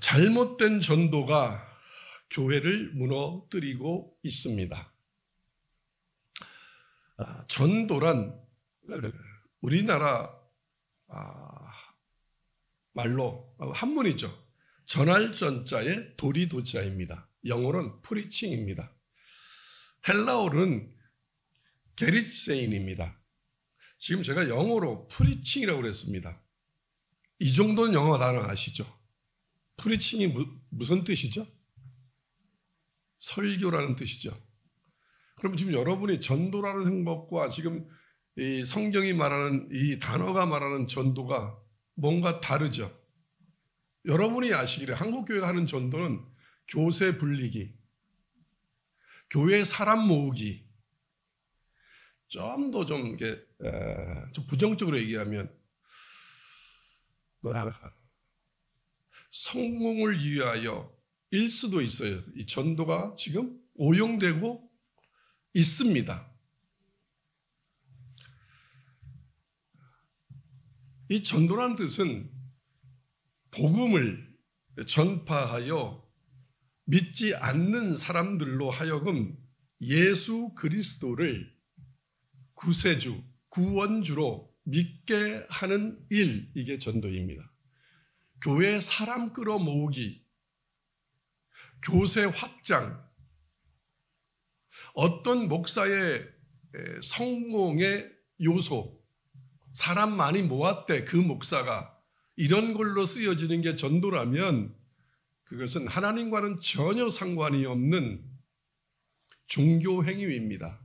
잘못된 전도가 교회를 무너뜨리고 있습니다. 전도란 우리나라 말로 한문이죠. 전할 전자에 도리 도자입니다. 영어로는 프리칭입니다. 헬라어는 게리세인입니다. 지금 제가 영어로 프리칭이라고 그랬습니다. 이 정도는 영어 단어 아시죠? 프리칭이 무슨 뜻이죠? 설교라는 뜻이죠. 그럼 지금 여러분이 전도라는 것과 지금 이 성경이 말하는 이 단어가 말하는 전도가 뭔가 다르죠. 여러분이 아시기를 한국교회가 하는 전도는 교세 불리기, 교회 사람 모으기, 좀 더 좀 부정적으로 얘기하면 성공을 위하여 일 수도 있어요. 이 전도가 지금 오용되고 있습니다. 이 전도라는 뜻은 복음을 전파하여 믿지 않는 사람들로 하여금 예수 그리스도를 구세주, 구원주로 믿게 하는 일, 이게 전도입니다. 교회 사람 끌어모으기, 교세 확장, 어떤 목사의 성공의 요소, 사람 많이 모았대 그 목사가, 이런 걸로 쓰여지는 게 전도라면 그것은 하나님과는 전혀 상관이 없는 종교 행위입니다.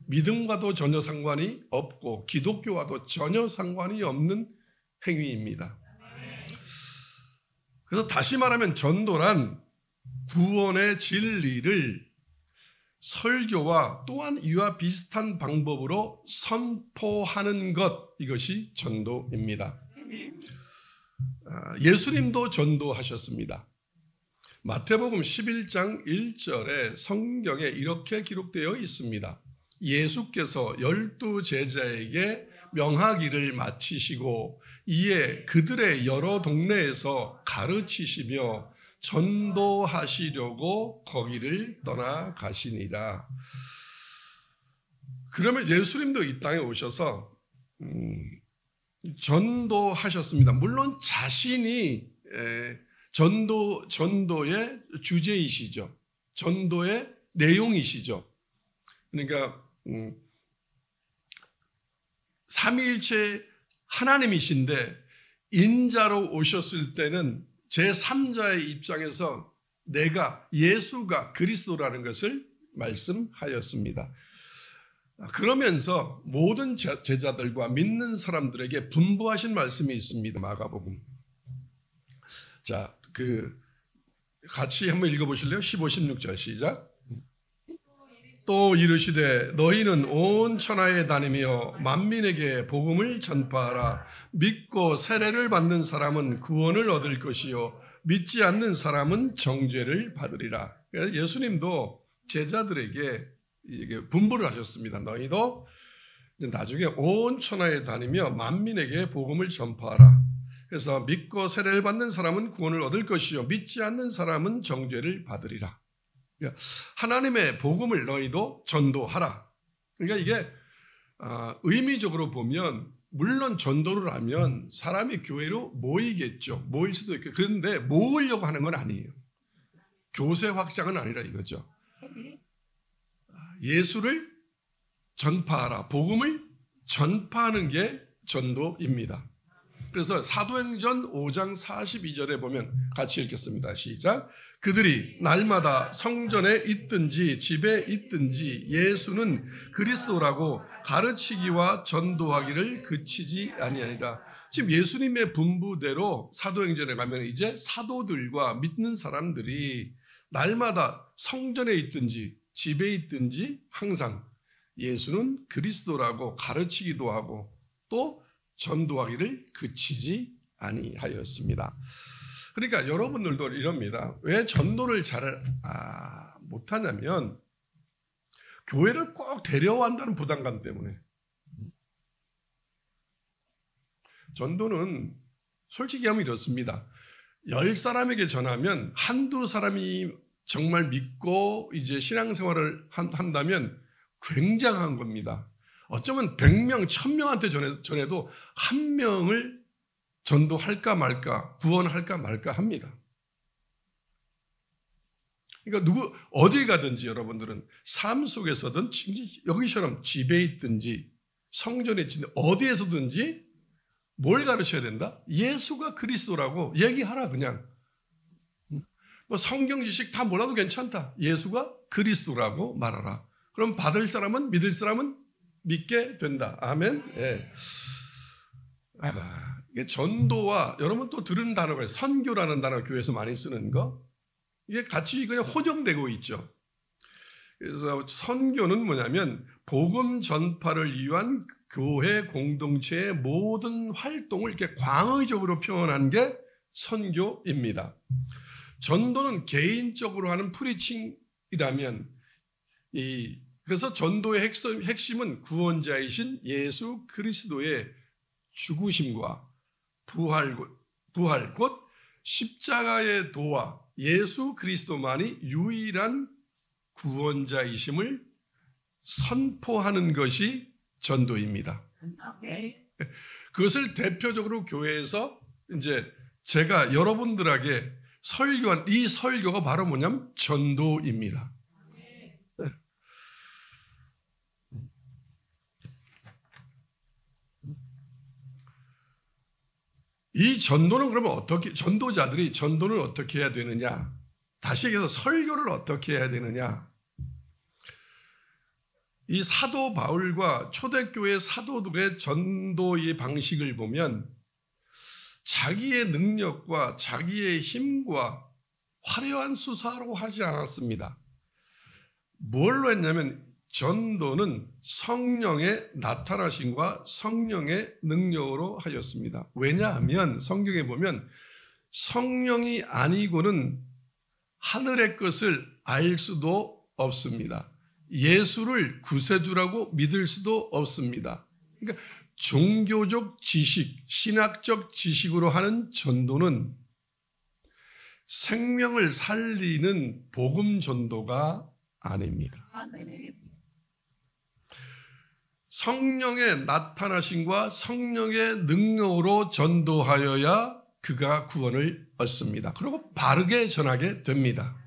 믿음과도 전혀 상관이 없고 기독교와도 전혀 상관이 없는 행위입니다. 그래서 다시 말하면 전도란 구원의 진리를 설교와 또한 이와 비슷한 방법으로 선포하는 것, 이것이 전도입니다. 예수님도 전도하셨습니다. 마태복음 11장 1절에 성경에 이렇게 기록되어 있습니다. 예수께서 12 제자에게 명하기를 마치시고 이에 그들의 여러 동네에서 가르치시며 전도하시려고 거기를 떠나가시니라. 그러면 예수님도 이 땅에 오셔서 전도하셨습니다. 물론 자신이 전도의 주제이시죠. 전도의 내용이시죠. 그러니까 삼위일체 하나님이신데 인자로 오셨을 때는 제3자의 입장에서 내가, 예수가 그리스도라는 것을 말씀하였습니다. 그러면서 모든 제자들과 믿는 사람들에게 분부하신 말씀이 있습니다. 마가복음. 자, 같이 한번 읽어보실래요? 15, 16절 시작. 또 이르시되 너희는 온 천하에 다니며 만민에게 복음을 전파하라. 믿고 세례를 받는 사람은 구원을 얻을 것이요 믿지 않는 사람은 정죄를 받으리라. 예수님도 제자들에게 분부를 하셨습니다. 너희도 나중에 온 천하에 다니며 만민에게 복음을 전파하라. 그래서 믿고 세례를 받는 사람은 구원을 얻을 것이요 믿지 않는 사람은 정죄를 받으리라. 하나님의 복음을 너희도 전도하라. 그러니까 이게 의미적으로 보면 물론 전도를 하면 사람이 교회로 모이겠죠. 모일 수도 있고. 그런데 모으려고 하는 건 아니에요. 교세 확장은 아니라 이거죠. 예수를 전파하라. 복음을 전파하는 게 전도입니다. 그래서 사도행전 5장 42절에 보면 같이 읽겠습니다. 시작. 그들이 날마다 성전에 있든지 집에 있든지 예수는 그리스도라고 가르치기와 전도하기를 그치지 아니하니라. 지금 예수님의 분부대로 사도행전에 가면 이제 사도들과 믿는 사람들이 날마다 성전에 있든지 집에 있든지 항상 예수는 그리스도라고 가르치기도 하고 또 전도하기를 그치지 아니하였습니다. 그러니까 여러분들도 이럽니다. 왜 전도를 잘 못하냐면 교회를 꼭 데려간다는 부담감 때문에. 전도는 솔직히 하면 이렇습니다. 10사람에게 전하면 한두 사람이 정말 믿고 이제 신앙생활을 한다면 굉장한 겁니다. 어쩌면 100명, 1000명한테 전해도 한 명을 전도할까 말까, 구원할까 말까 합니다. 그러니까 어디 가든지 여러분들은 삶 속에서든 여기처럼 집에 있든지 성전에 있든지 어디에서든지 뭘 가르쳐야 된다? 예수가 그리스도라고 얘기하라 그냥. 뭐 성경 지식 다 몰라도 괜찮다. 예수가 그리스도라고 말하라. 그럼 받을 사람은 믿을 사람은 믿게 된다. 아멘. 예. 이게 전도와 여러분 또 들은 단어가 선교라는 단어 교회에서 많이 쓰는 거. 이게 같이 그냥 호정되고 있죠. 그래서 선교는 뭐냐면 복음 전파를 위한 교회 공동체의 모든 활동을 이렇게 광의적으로 표현한 게 선교입니다. 전도는 개인적으로 하는 프리칭이라면 그래서 전도의 핵심은 구원자이신 예수 그리스도의 죽으심과 부활 곧 십자가의 도와 예수 그리스도만이 유일한 구원자이심을 선포하는 것이 전도입니다. 그것을 대표적으로 교회에서 이제 제가 여러분들에게 설교한 이 설교가 바로 뭐냐면 전도입니다. 이 전도는 그러면 전도자들이 전도를 어떻게 해야 되느냐? 다시 얘기해서 설교를 어떻게 해야 되느냐? 이 사도 바울과 초대교회 사도들의 전도의 방식을 보면 자기의 능력과 자기의 힘과 화려한 수사로 하지 않았습니다. 뭘로 했냐면 전도는 성령의 나타나심과 성령의 능력으로 하였습니다. 왜냐하면 성경에 보면 성령이 아니고는 하늘의 것을 알 수도 없습니다. 예수를 구세주라고 믿을 수도 없습니다. 그러니까 종교적 지식, 신학적 지식으로 하는 전도는 생명을 살리는 복음 전도가 아닙니다. 성령의 나타나심과 성령의 능력으로 전도하여야 그가 구원을 얻습니다. 그리고 바르게 전하게 됩니다.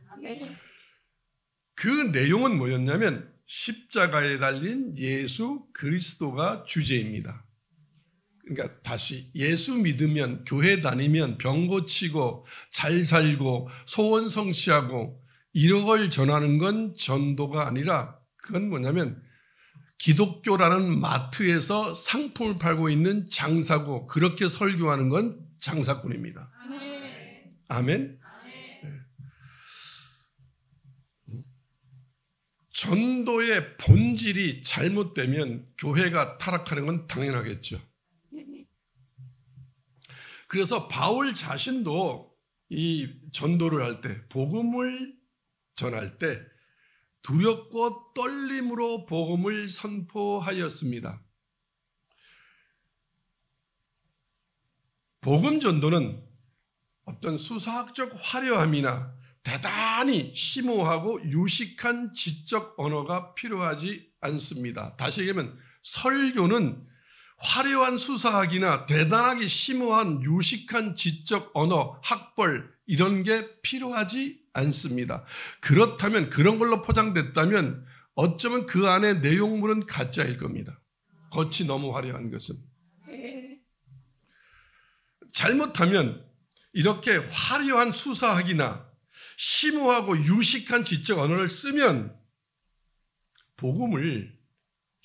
그 내용은 뭐였냐면 십자가에 달린 예수 그리스도가 주제입니다. 그러니까 다시 예수 믿으면 교회 다니면 병 고치고 잘 살고 소원 성취하고 이런 걸 전하는 건 전도가 아니라 그건 뭐냐면 기독교라는 마트에서 상품을 팔고 있는 장사고 그렇게 설교하는 건 장사꾼입니다. 아멘. 전도의 본질이 잘못되면 교회가 타락하는 건 당연하겠죠. 그래서 바울 자신도 이 전도를 할 때, 복음을 전할 때 두렵고 떨림으로 복음을 선포하였습니다. 복음 전도는 어떤 수사학적 화려함이나 대단히 심오하고 유식한 지적 언어가 필요하지 않습니다. 다시 얘기하면 설교는 화려한 수사학이나 대단하게 심오한 유식한 지적 언어, 학벌 이런 게 필요하지 않습니다. 그렇다면 그런 걸로 포장됐다면 어쩌면 그 안에 내용물은 가짜일 겁니다. 겉이 너무 화려한 것은. 잘못하면 이렇게 화려한 수사학이나 심오하고 유식한 지적 언어를 쓰면 복음을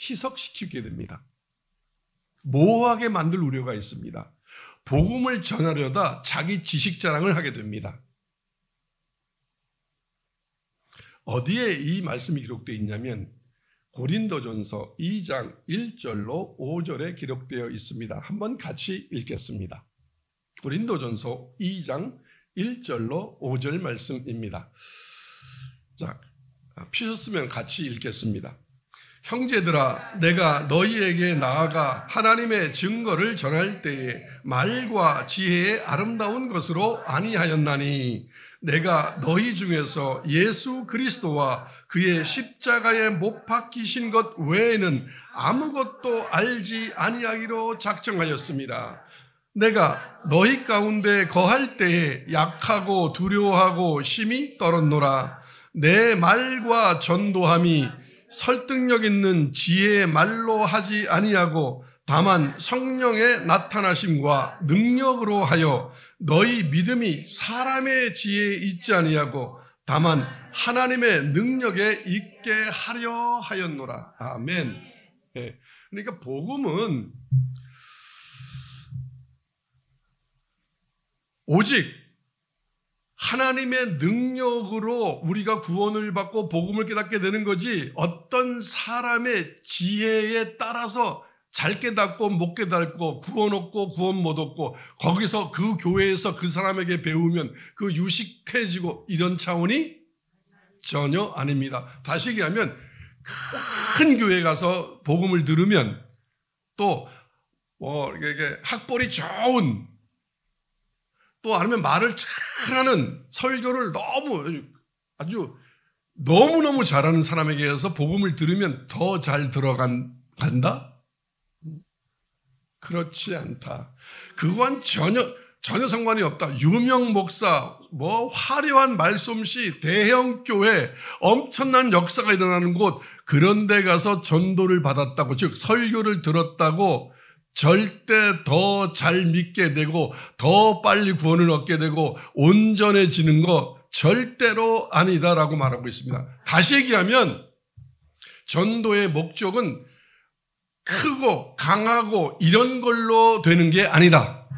희석시키게 됩니다. 모호하게 만들 우려가 있습니다. 복음을 전하려다 자기 지식 자랑을 하게 됩니다. 어디에 이 말씀이 기록되어 있냐면 고린도전서 2장 1절로 5절에 기록되어 있습니다. 한번 같이 읽겠습니다. 고린도전서 2장 1절로 5절 말씀입니다. 자, 피셨으면 같이 읽겠습니다. 형제들아, 내가 너희에게 나아가 하나님의 증거를 전할 때에 말과 지혜의 아름다운 것으로 아니하였나니 내가 너희 중에서 예수 그리스도와 그의 십자가에 못 박히신 것 외에는 아무것도 알지 아니하기로 작정하였습니다. 내가 너희 가운데 거할 때에 약하고 두려워하고 심히 떨었노라. 내 말과 전도함이 설득력 있는 지혜의 말로 하지 아니하고 다만 성령의 나타나심과 능력으로 하여 너희 믿음이 사람의 지혜에 있지 아니하고 다만 하나님의 능력에 있게 하려 하였노라. 아멘. 예. 그러니까 복음은 오직 하나님의 능력으로 우리가 구원을 받고 복음을 깨닫게 되는 거지 어떤 사람의 지혜에 따라서 잘 깨닫고 못 깨닫고 구원 얻고 구원 못 얻고 거기서 그 교회에서 그 사람에게 배우면 그 유식해지고 이런 차원이 전혀 아닙니다. 다시 얘기하면 큰 교회 가서 복음을 들으면 또 이게 학벌이 좋은 또 아니면 말을 잘하는 설교를 너무너무 잘하는 사람에게 해서 복음을 들으면 더 잘 들어간다? 그렇지 않다. 그건 전혀 상관이 없다. 유명 목사, 화려한 말솜씨, 대형 교회, 엄청난 역사가 일어나는 곳, 그런 데 가서 전도를 받았다고, 즉 설교를 들었다고 절대 더 잘 믿게 되고 더 빨리 구원을 얻게 되고 온전해지는 거 절대로 아니다라고 말하고 있습니다. 다시 얘기하면 전도의 목적은 크고 강하고 이런 걸로 되는 게 아니다.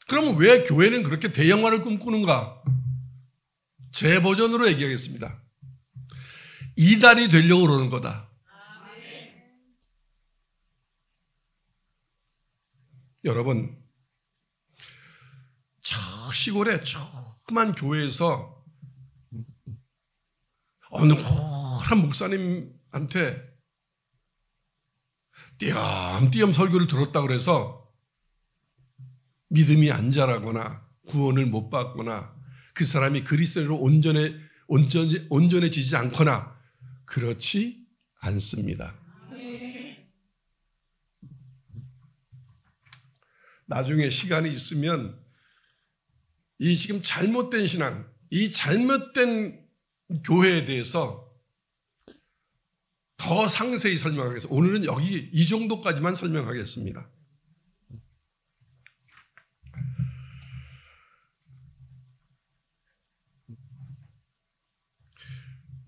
그러면 왜 교회는 그렇게 대형화를 꿈꾸는가? 제 버전으로 얘기하겠습니다. 이달이 되려고 그러는 거다. 여러분, 저 시골에 조그만 교회에서 어느 한 목사님한테 띄엄띄엄 설교를 들었다고 해서 믿음이 안 자라거나 구원을 못 받거나 그 사람이 그리스도로 온전해지지 않거나 그렇지 않습니다. 나중에 시간이 있으면 이 지금 잘못된 신앙, 이 잘못된 교회에 대해서 더 상세히 설명하겠습니다. 오늘은 여기 이 정도까지만 설명하겠습니다.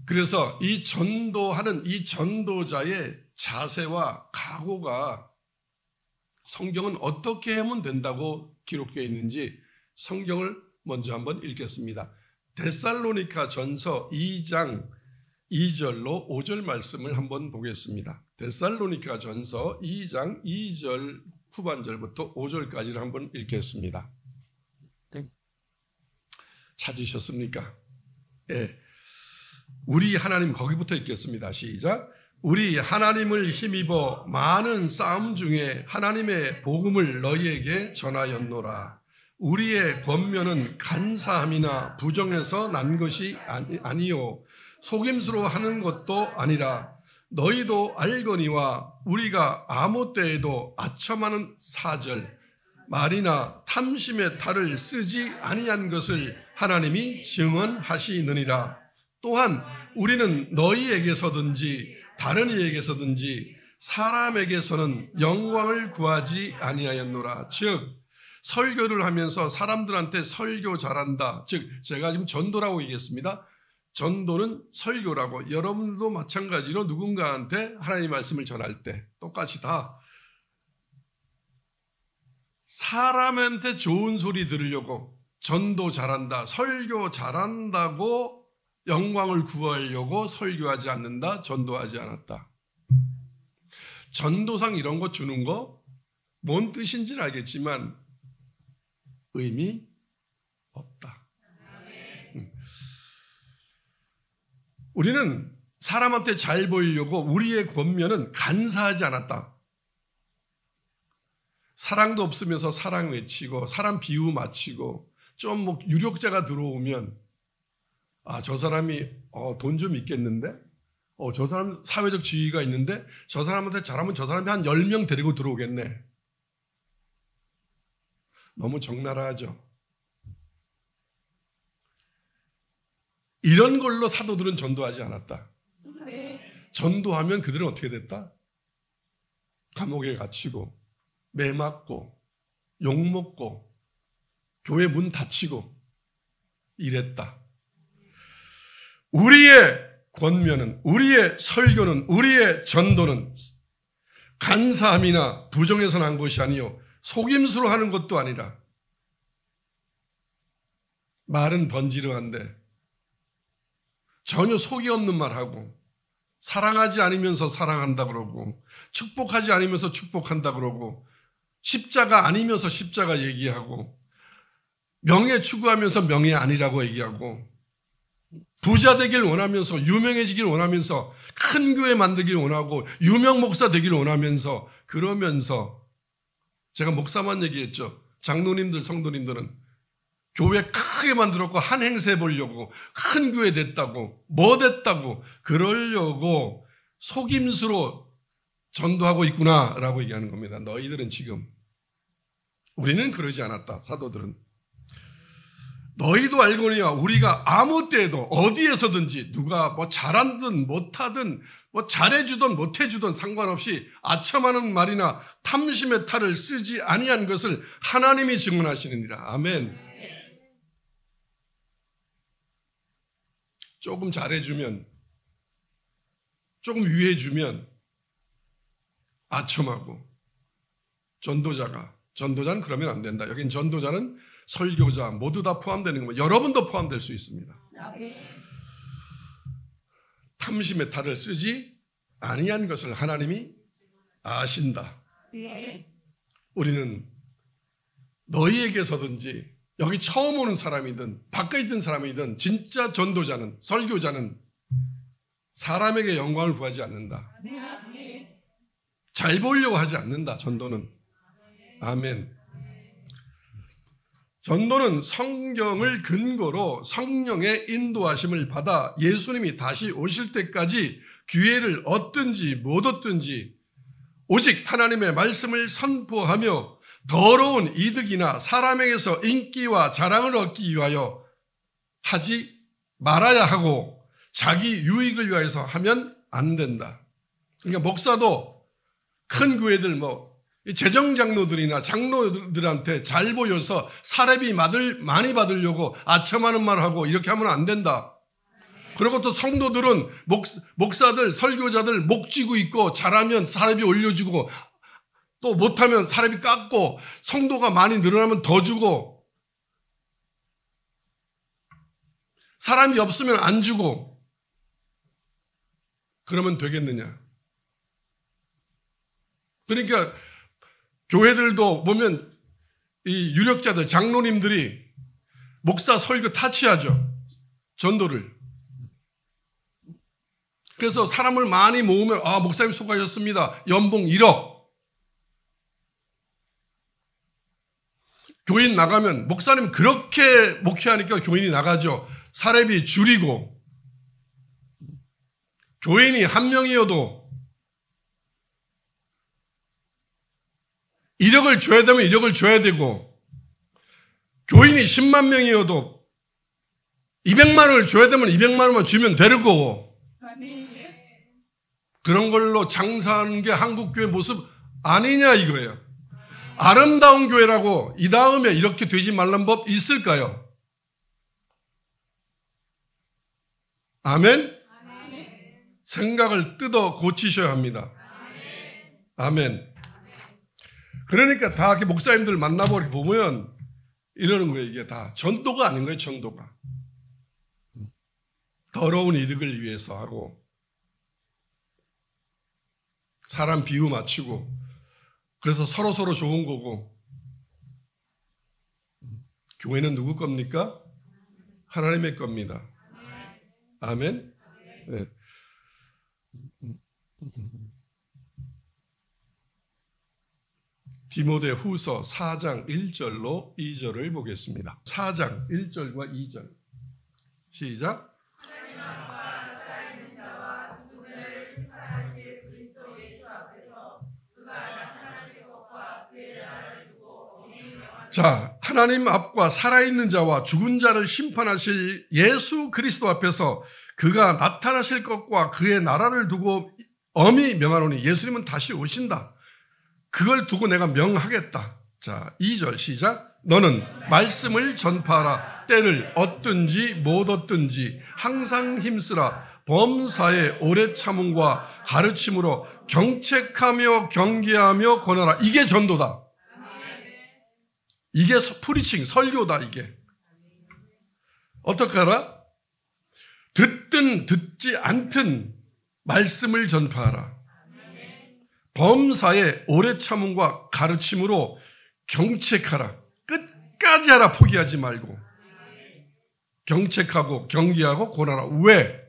그래서 이 전도하는 이 전도자의 자세와 각오가 성경은 어떻게 하면 된다고 기록되어 있는지 성경을 먼저 한번 읽겠습니다. 데살로니가 전서 2장 2절로 5절 말씀을 한번 보겠습니다. 데살로니가 전서 2장 2절 후반절부터 5절까지를 한번 읽겠습니다. 찾으셨습니까? 예. 우리 하나님, 거기부터 읽겠습니다. 시작. 우리 하나님을 힘입어 많은 싸움 중에 하나님의 복음을 너희에게 전하였노라. 우리의 권면은 간사함이나 부정에서 난 것이 아니요 속임수로 하는 것도 아니라 너희도 알거니와 우리가 아무 때에도 아첨하는 사절 말이나 탐심의 탈을 쓰지 아니한 것을 하나님이 증언하시느니라. 또한 우리는 너희에게서든지 다른 이에게서든지 사람에게서는 영광을 구하지 아니하였노라. 즉 설교를 하면서 사람들한테 설교 잘한다. 즉 제가 지금 전도라고 얘기했습니다. 전도는 설교라고. 여러분도 마찬가지로 누군가한테 하나님의 말씀을 전할 때 똑같이 다 사람한테 좋은 소리 들으려고 전도 잘한다, 설교 잘한다고 영광을 구하려고 설교하지 않는다, 전도하지 않았다. 전도상 이런 거 주는 거 뭔 뜻인지는 알겠지만 의미 없다. 우리는 사람한테 잘 보이려고 우리의 권면은 간사하지 않았다. 사랑도 없으면서 사랑 외치고 사람 비유 맞히고 좀 뭐 유력자가 들어오면 저 사람이 돈 좀 있겠는데? 저 사람 사회적 지위가 있는데 저 사람한테 잘하면 저 사람이 한 10명 데리고 들어오겠네. 너무 적나라하죠. 이런 걸로 사도들은 전도하지 않았다. 전도하면 그들은 어떻게 됐다? 감옥에 갇히고 매 맞고 욕먹고 교회 문 닫히고 이랬다. 우리의 권면은, 우리의 설교는, 우리의 전도는 간사함이나 부정해서 난 것이 아니요 속임수로 하는 것도 아니라 말은 번지르한데 전혀 속이 없는 말하고 사랑하지 않으면서 사랑한다 그러고 축복하지 않으면서 축복한다 그러고 십자가 아니면서 십자가 얘기하고 명예 추구하면서 명예 아니라고 얘기하고 부자 되길 원하면서 유명해지길 원하면서 큰 교회 만들길 원하고 유명 목사 되길 원하면서 그러면서 제가 목사만 얘기했죠. 장로님들 성도님들은 교회 크게 만들었고 한 행세 보려고 큰 교회 됐다고 뭐 됐다고 그러려고 속임수로 전도하고 있구나라고 얘기하는 겁니다. 너희들은 지금 우리는 그러지 않았다. 사도들은 너희도 알거니와 우리가 아무 때에도 어디에서든지 누가 뭐 잘하든 못하든 뭐 잘해주든 못해주든 상관없이 아첨하는 말이나 탐심의 탈을 쓰지 아니한 것을 하나님이 증언하시느니라. 아멘. 조금 잘해주면 조금 위해주면 아첨하고 전도자는 그러면 안 된다. 여긴 전도자는 설교자 모두 다 포함되는 겁니다. 여러분도 포함될 수 있습니다. 탐심의 탈을 쓰지 아니한 것을 하나님이 아신다. 우리는 너희에게서든지 여기 처음 오는 사람이든 밖에 있던 사람이든 진짜 전도자는 설교자는 사람에게 영광을 구하지 않는다. 잘 보이려고 하지 않는다. 전도는. 아멘. 전도는 성경을 근거로 성령의 인도하심을 받아 예수님이 다시 오실 때까지 기회를 얻든지 못 얻든지 오직 하나님의 말씀을 선포하며 더러운 이득이나 사람에게서 인기와 자랑을 얻기 위하여 하지 말아야 하고 자기 유익을 위하여서 하면 안 된다. 그러니까 목사도 큰 교회들 재정장로들이나 장로들한테 잘 보여서 사례비 많이 받으려고 아첨하는 말 하고 이렇게 하면 안 된다. 그리고 또 성도들은 목사들, 설교자들 목 쥐고 있고 잘하면 사례비 올려주고 또 못하면 사례비 깎고 성도가 많이 늘어나면 더 주고 사람이 없으면 안 주고 그러면 되겠느냐. 그러니까 교회들도 보면 이 유력자들, 장로님들이 목사 설교 타치하죠. 전도를. 그래서 사람을 많이 모으면 목사님 수고하셨습니다. 연봉 1억. 교인 나가면 목사님 그렇게 목회하니까 교인이 나가죠. 사례비 줄이고 교인이 한 명이어도 1억을 줘야 되면 1억을 줘야 되고 교인이 10만 명이어도 200만 원을 줘야 되면 200만 원만 주면 되는 거고 그런 걸로 장사하는 게 한국교회 모습 아니냐 이거예요. 아름다운 교회라고 이 다음에 이렇게 되지 말란 법 있을까요? 아멘? 생각을 뜯어 고치셔야 합니다. 아멘. 그러니까 다 이렇게 목사님들 만나보고 보면 이러는 거예요. 이게 다 전도가 아닌 거예요. 전도가. 더러운 이득을 위해서 하고 사람 비유 맞추고 그래서 서로 좋은 거고 교회는 누구 겁니까? 하나님의 겁니다. 아멘. 네. 디모데 후서 4장 1절로 2절을 보겠습니다. 4장 1절과 2절. 시작. 자, 하나님 앞과 살아있는 자와 죽은 자를 심판하실 예수 그리스도 앞에서 그가 나타나실 것과 그의 나라를 두고 엄히 명하노니, 예수님은 다시 오신다. 그걸 두고 내가 명하겠다. 자, 2절 시작. 너는 말씀을 전파하라. 때를 얻든지 못 얻든지 항상 힘쓰라. 범사에 오래 참음과 가르침으로 경책하며 경계하며 권하라. 이게 전도다. 이게 프리칭, 설교다. 이게 어떻게 하라? 듣든 듣지 않든 말씀을 전파하라. 범사에 오래 참음과 가르침으로 경책하라. 끝까지 하라. 포기하지 말고 경책하고 경계하고 권하라. 왜?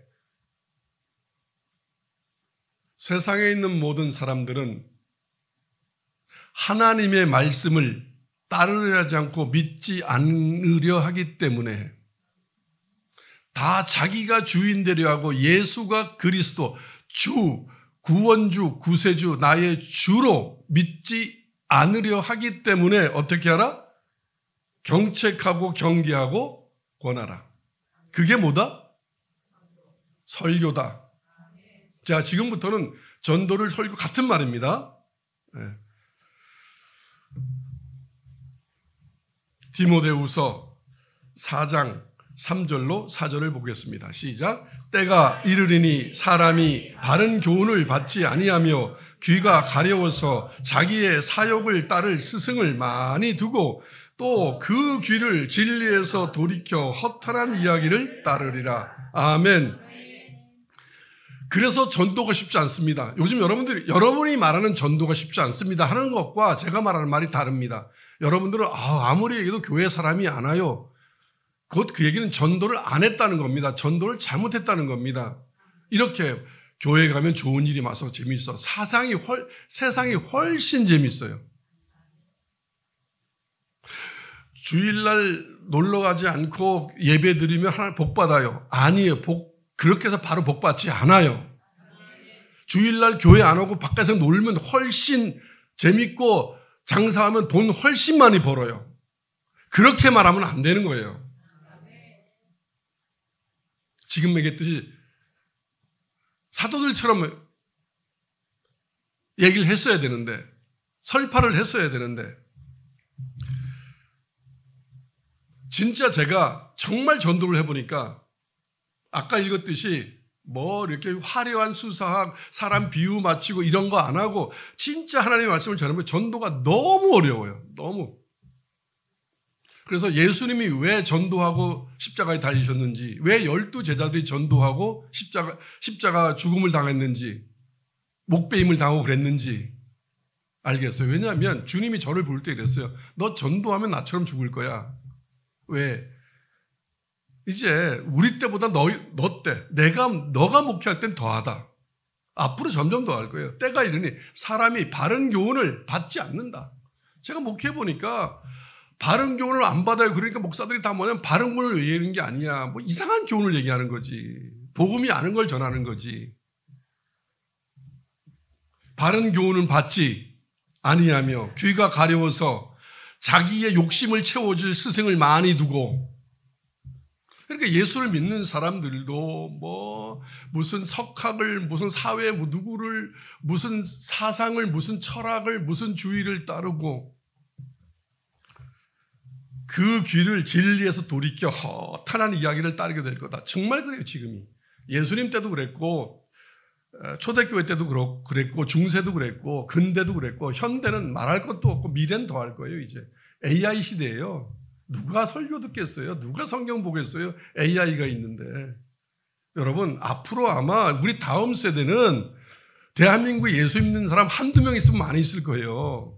세상에 있는 모든 사람들은 하나님의 말씀을 따르려 하지 않고 믿지 않으려 하기 때문에, 다 자기가 주인 되려 하고 예수가 그리스도 주, 구원주, 구세주, 나의 주로 믿지 않으려 하기 때문에 어떻게 하라? 경책하고 경계하고 권하라. 그게 뭐다? 설교다. 자, 지금부터는 전도를 설교 같은 말입니다. 네. 디모데후서 4장 3절로 4절을 보겠습니다. 시작. 때가 이르리니 사람이 바른 교훈을 받지 아니하며 귀가 가려워서 자기의 사욕을 따를 스승을 많이 두고 또 그 귀를 진리에서 돌이켜 허탄한 이야기를 따르리라. 아멘. 그래서 전도가 쉽지 않습니다. 요즘 여러분이 말하는 전도가 쉽지 않습니다 하는 것과 제가 말하는 말이 다릅니다. 여러분들은 아무리 얘기해도 교회 사람이 안 와요. 곧 그 얘기는 전도를 안 했다는 겁니다. 전도를 잘못했다는 겁니다. 이렇게 교회 가면 좋은 일이 많아서 재미있어. 세상이 훨씬 재미있어요. 주일날 놀러 가지 않고 예배 드리면 하나님 복 받아요. 아니에요. 그렇게 해서 바로 복 받지 않아요. 주일날 교회 안 오고 밖에서 놀면 훨씬 재밌고 장사하면 돈 훨씬 많이 벌어요. 그렇게 말하면 안 되는 거예요. 지금 얘기했듯이 사도들처럼 얘기를 했어야 되는데, 설파를 했어야 되는데, 진짜 제가 정말 전도를 해보니까 아까 읽었듯이 이렇게 화려한 수사학, 사람 비유 맞추고 이런 거 안 하고 진짜 하나님의 말씀을 전하면 전도가 너무 어려워요. 너무. 그래서 예수님이 왜 전도하고 십자가에 달리셨는지, 왜 12제자들이 전도하고 십자가 죽음을 당했는지, 목베임을 당하고 그랬는지 알겠어요. 왜냐하면 주님이 저를 부를 때 그랬어요. 너 전도하면 나처럼 죽을 거야. 왜? 이제 우리 때보다 너 때, 너가 목회할 땐 더하다. 앞으로 점점 더 할 거예요. 때가 이르니 사람이 바른 교훈을 받지 않는다. 제가 목회해 보니까 바른 교훈을 안 받아요. 그러니까 목사들이 다 바른 교훈을 얘기하는 게 아니야. 이상한 교훈을 얘기하는 거지. 복음이 아는 걸 전하는 거지. 바른 교훈은 받지 아니하며 귀가 가려워서 자기의 욕심을 채워줄 스승을 많이 두고, 그러니까 예수를 믿는 사람들도 무슨 석학을, 무슨 사회, 누구를, 무슨 사상을, 무슨 철학을, 무슨 주의를 따르고 그 귀를 진리에서 돌이켜 허탄한 이야기를 따르게 될 거다. 정말 그래요. 지금이. 예수님 때도 그랬고, 초대교회 때도 그랬고, 중세도 그랬고, 근대도 그랬고, 현대는 말할 것도 없고 미래는 더 할 거예요. 이제 AI 시대예요. 누가 설교 듣겠어요? 누가 성경 보겠어요? AI가 있는데. 여러분, 앞으로 아마 우리 다음 세대는 대한민국에 예수 믿는 사람 한두 명 있으면 많이 있을 거예요.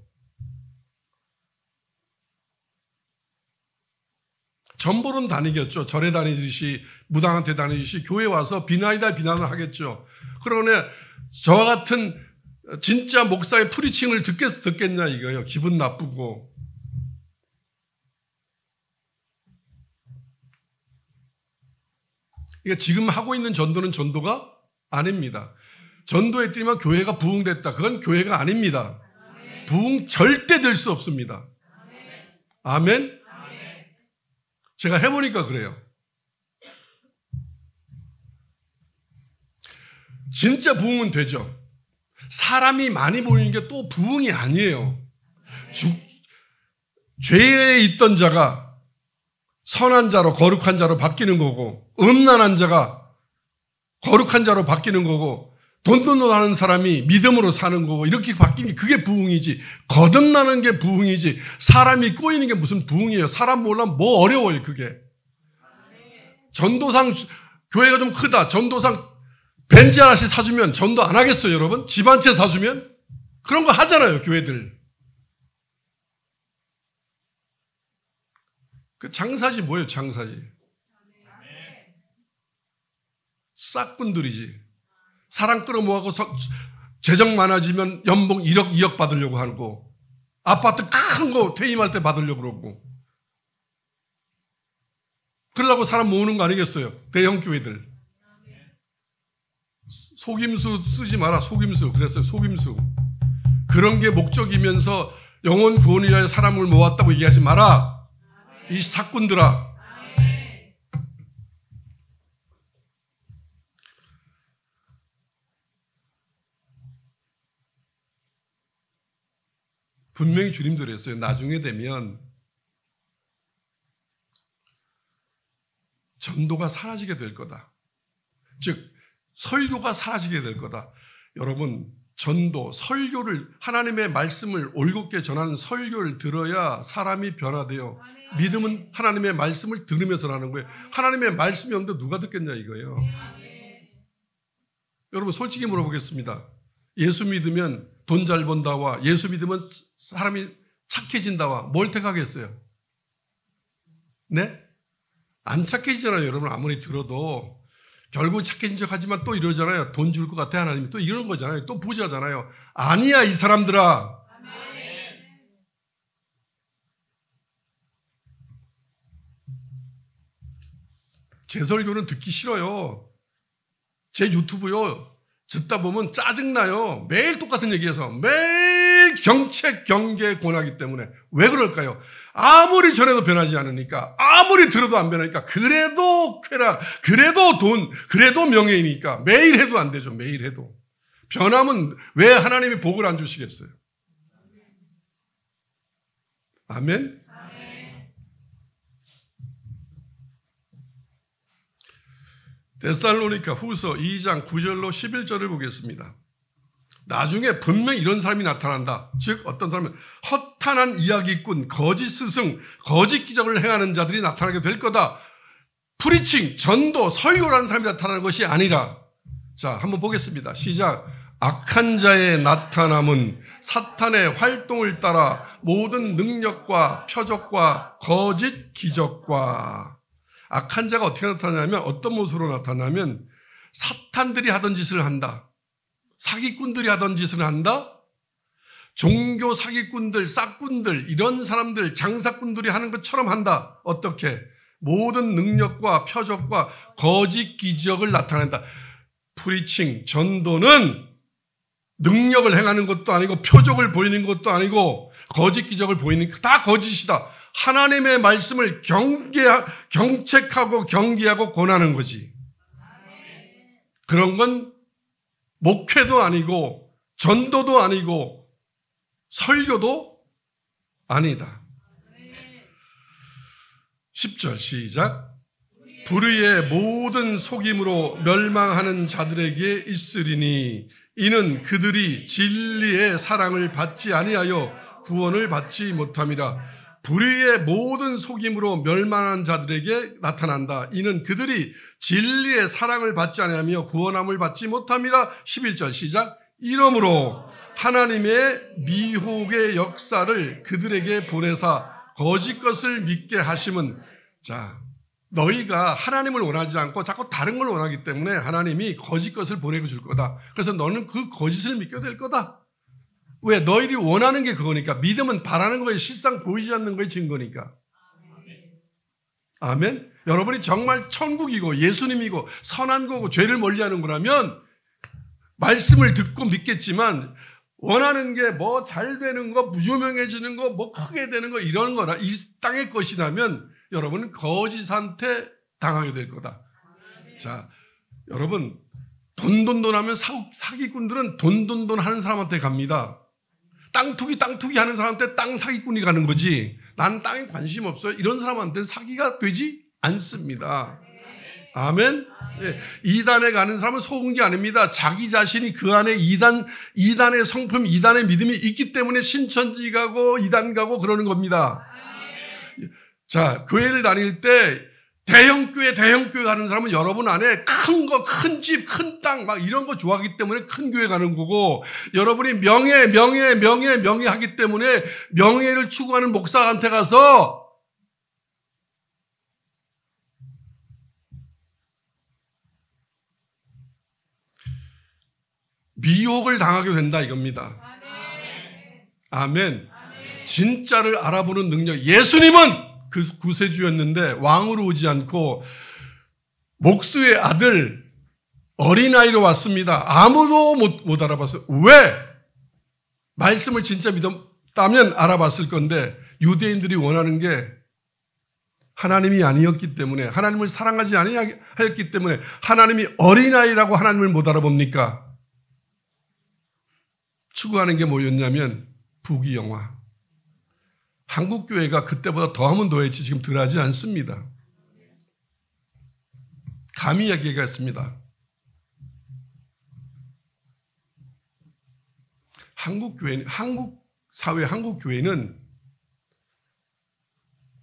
전보론 다니겠죠. 절에 다니듯이, 무당한테 다니듯이 교회 와서 비난이다 비난을 하겠죠. 그러네 저와 같은 진짜 목사의 프리칭을 듣겠냐 이거예요. 기분 나쁘고. 그러니까 지금 하고 있는 전도는 전도가 아닙니다. 전도했더니만 교회가 부흥됐다. 그건 교회가 아닙니다. 부흥 절대 될 수 없습니다. 아멘? 제가 해보니까 그래요. 진짜 부흥은 되죠. 사람이 많이 모이는 게 또 부흥이 아니에요. 죄에 있던 자가 선한 자로 거룩한 자로 바뀌는 거고, 음란한 자가 거룩한 자로 바뀌는 거고, 돈돈하는 사람이 믿음으로 사는 거고, 이렇게 바뀌는 게 그게 부흥이지. 거듭나는 게 부흥이지. 사람이 꼬이는 게 무슨 부흥이에요. 사람 모으려면 뭐 어려워요, 그게. 전도상 교회가 좀 크다. 전도상 벤츠 하나씩 사주면 전도 안 하겠어요, 여러분? 집 한 채 사주면? 그런 거 하잖아요, 교회들. 그 장사지 뭐예요, 장사지. 싹분들이지. 사람 끌어모아서 재정 많아지면 연봉 1억, 2억 받으려고 하고, 아파트 큰 거 퇴임할 때 받으려고 그러고. 그러려고 사람 모으는 거 아니겠어요? 대형 교회들. 속임수 쓰지 마라, 속임수. 그랬어요, 속임수. 그런 게 목적이면서 영혼 구원을 위하여 사람을 모았다고 얘기하지 마라. 이 사꾼들아. 분명히 주님도 그랬어요. 나중에 되면 전도가 사라지게 될 거다. 즉 설교가 사라지게 될 거다. 여러분, 전도, 설교를, 하나님의 말씀을 올곧게 전하는 설교를 들어야 사람이 변화돼요. 믿음은 하나님의 말씀을 들으면서 하는 거예요. 하나님의 말씀이 없는데 누가 듣겠냐 이거예요. 여러분, 솔직히 물어보겠습니다. 예수 믿으면 돈 잘 번다와 예수 믿으면 사람이 착해진다와 뭘 택하겠어요? 네? 안 착해지잖아요. 여러분, 아무리 들어도. 결국 착해진 척 하지만 또 이러잖아요. 돈 줄 것 같아 하나님이. 또 이런 거잖아요. 또 부자잖아요. 아니야, 이 사람들아. 제 설교는 듣기 싫어요. 제 유튜브요. 듣다 보면 짜증나요. 매일 똑같은 얘기해서. 매일 경책, 경계, 고나기 때문에. 왜 그럴까요? 아무리 전해도 변하지 않으니까, 아무리 들어도 안 변하니까, 그래도 쾌락, 그래도 돈, 그래도 명예이니까 매일 해도 안 되죠. 매일 해도. 변하면 왜 하나님이 복을 안 주시겠어요? 아멘? 데살로니가 후서 2장 9절로 11절을 보겠습니다. 나중에 분명히 이런 사람이 나타난다. 즉 어떤 사람은 허탄한 이야기꾼, 거짓 스승, 거짓 기적을 행하는 자들이 나타나게 될 거다. 프리칭, 전도, 설교라는 사람이 나타나는 것이 아니라, 자, 한번 보겠습니다. 시작. 악한 자의 나타남은 사탄의 활동을 따라 모든 능력과 표적과 거짓 기적과. 악한 자가 어떻게 나타나냐면, 어떤 모습으로 나타나면 사탄들이 하던 짓을 한다. 사기꾼들이 하던 짓을 한다. 종교 사기꾼들, 싹꾼들, 이런 사람들, 장사꾼들이 하는 것처럼 한다. 어떻게? 모든 능력과 표적과 거짓 기적을 나타낸다. 프리칭, 전도는 능력을 행하는 것도 아니고 표적을 보이는 것도 아니고 거짓 기적을 보이는 것, 다 거짓이다. 하나님의 말씀을 경책하고 경계하고 권하는 거지. 그런 건 목회도 아니고 전도도 아니고 설교도 아니다. 10절 시작. 불의의 모든 속임으로 멸망하는 자들에게 있으리니 이는 그들이 진리의 사랑을 받지 아니하여 구원을 받지 못함이라. 불의의 모든 속임으로 멸망한 자들에게 나타난다. 이는 그들이 진리의 사랑을 받지 아니하며 구원함을 받지 못함이라. 11절 시작. 이러므로 하나님의 미혹의 역사를 그들에게 보내사 거짓 것을 믿게 하심은, 자, 너희가 하나님을 원하지 않고 자꾸 다른 걸 원하기 때문에 하나님이 거짓 것을 보내고 줄 거다. 그래서 너는 그 거짓을 믿게 될 거다. 왜? 너희들이 원하는 게 그거니까. 믿음은 바라는 거에 실상 보이지 않는 거에 증거니까. 아멘. 여러분이 정말 천국이고 예수님이고 선한 거고 죄를 멀리하는 거라면 말씀을 듣고 믿겠지만 원하는 게 뭐 잘 되는 거, 유명해지는 거, 뭐 크게 되는 거 이런 거라 이 땅의 것이라면 여러분은 거짓한테 당하게 될 거다. 자, 여러분 돈 하면 사기꾼들은 돈 하는 사람한테 갑니다. 땅 투기 하는 사람한테 땅 사기꾼이 가는 거지. 난 땅에 관심 없어요. 이런 사람한테는 사기가 되지 않습니다. 아멘. 예, 이단에 가는 사람은 속은 게 아닙니다. 자기 자신이 그 안에 이단의 성품, 이단의 믿음이 있기 때문에 신천지 가고 이단 가고 그러는 겁니다. 자, 교회를 다닐 때 대형교회 가는 사람은 여러분 안에 큰 거, 큰 집, 큰 땅 막 이런 거 좋아하기 때문에 큰 교회 가는 거고, 여러분이 명예 하기 때문에 명예를 추구하는 목사한테 가서 미혹을 당하게 된다 이겁니다. 아멘. 진짜를 알아보는 능력. 예수님은 그 구세주였는데 왕으로 오지 않고 목수의 아들 어린아이로 왔습니다. 아무도 못 알아봤어요. 왜? 말씀을 진짜 믿었다면 알아봤을 건데 유대인들이 원하는 게 하나님이 아니었기 때문에, 하나님을 사랑하지 아니하였기 때문에 하나님이 어린아이라고 하나님을 못 알아봅니까? 추구하는 게 뭐였냐면 부귀영화. 한국교회가 그때보다 더하면 더했지 지금 덜하지 않습니다. 감히 얘기하겠습니다. 한국 사회, 한국 교회는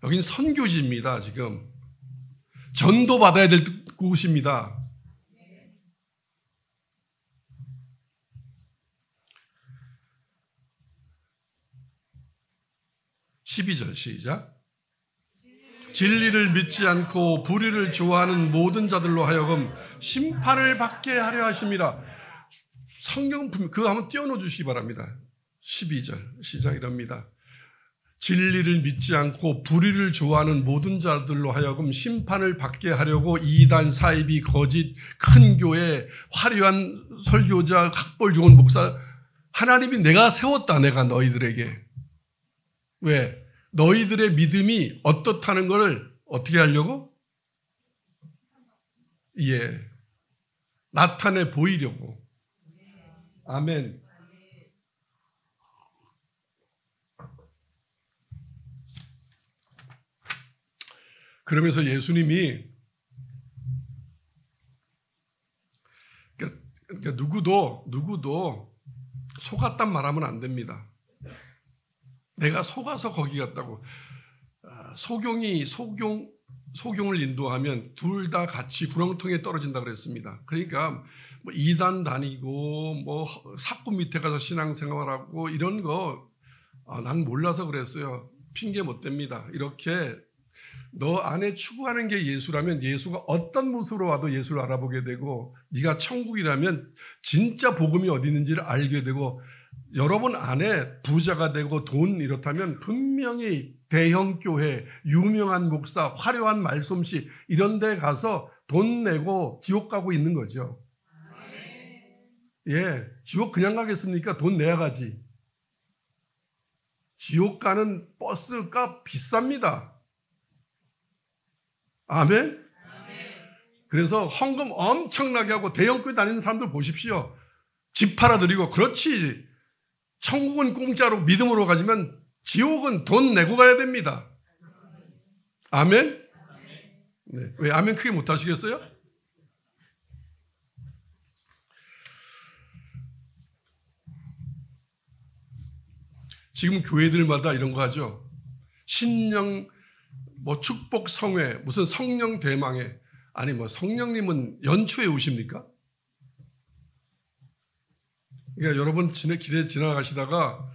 여긴 선교지입니다. 지금 전도 받아야 될 곳입니다. (12절) 시작. 진리를 믿지 않고 불의를 좋아하는 모든 자들로 하여금 심판을 받게 하려 하심이라. 성경 그거 한번 띄워놓어 주시기 바랍니다. 12절 시작 이럽니다. 진리를 믿지 않고 불의를 좋아하는 모든 자들로 하여금 심판을 받게 하려고 이단, 사이비, 거짓, 큰 교회, 화려한 설교자, 학벌 좋은 목사, 하나님이 내가 세웠다. 내가 너희들에게. 왜? 너희들의 믿음이 어떻다는 것을 어떻게 하려고? 예. 나타내 보이려고. 아멘. 그러면서 예수님이 그러니까 누구도 속았단 말하면 안 됩니다. 내가 속아서 거기 갔다고. 소경을 인도하면 둘 다 같이 구렁텅이에 떨어진다 그랬습니다. 그러니까 뭐 이단 다니고 뭐 사꾼 밑에 가서 신앙생활하고 이런 거 난 몰라서 그랬어요. 핑계 못 댑니다. 이렇게 너 안에 추구하는 게 예수라면 예수가 어떤 모습으로 와도 예수를 알아보게 되고, 네가 천국이라면 진짜 복음이 어디 있는지를 알게 되고, 여러분 안에 부자가 되고 돈 이렇다면 분명히 대형 교회, 유명한 목사, 화려한 말솜씨 이런 데 가서 돈 내고 지옥 가고 있는 거죠. 예, 지옥 그냥 가겠습니까? 돈 내야 가지. 지옥 가는 버스가 비쌉니다. 아멘? 그래서 헌금 엄청나게 하고 대형 교회 다니는 사람들 보십시오. 집 팔아드리고. 그렇지. 천국은 공짜로 믿음으로 가지만 지옥은 돈 내고 가야 됩니다. 아멘? 네. 왜 아멘 크게 못 하시겠어요? 지금 교회들마다 이런 거 하죠. 신령 뭐 축복 성회, 무슨 성령 대망회. 아니 뭐 성령님은 연초에 오십니까? 그러니까 여러분 길에 지나가시다가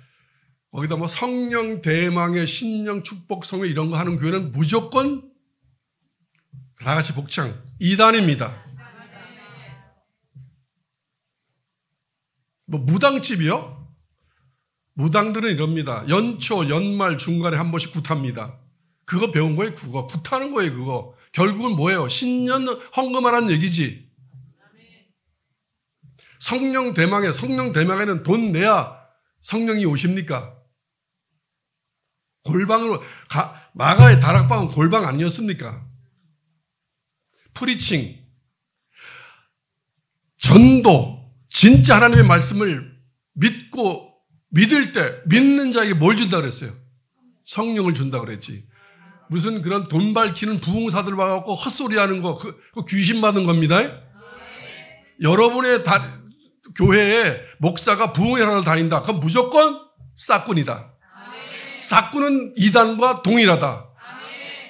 거기다 뭐 성령 대망의 신령 축복 성회 이런 거 하는 교회는 무조건 다 같이 복창. 이단입니다. 뭐 무당집이요? 무당들은 이럽니다. 연초, 연말, 중간에 한 번씩 굿합니다. 그거 배운 거예요, 그거. 굿하는 거예요, 그거. 결국은 뭐예요? 신년 헌금하라는 얘기지. 성령 대망에는 돈 내야 성령이 오십니까? 골방으로, 마가의 다락방은 골방 아니었습니까? 프리칭, 전도, 진짜 하나님의 말씀을 믿을 때, 믿는 자에게 뭘 준다 그랬어요? 성령을 준다 그랬지. 무슨 그런 돈 밝히는 부흥사들 와갖고 헛소리 하는 거, 그거 귀신 받은 겁니다. 여러분의 교회에 목사가 부흥회라를 다닌다. 그건 무조건 싹군이다. 싹군은 이단과 동일하다.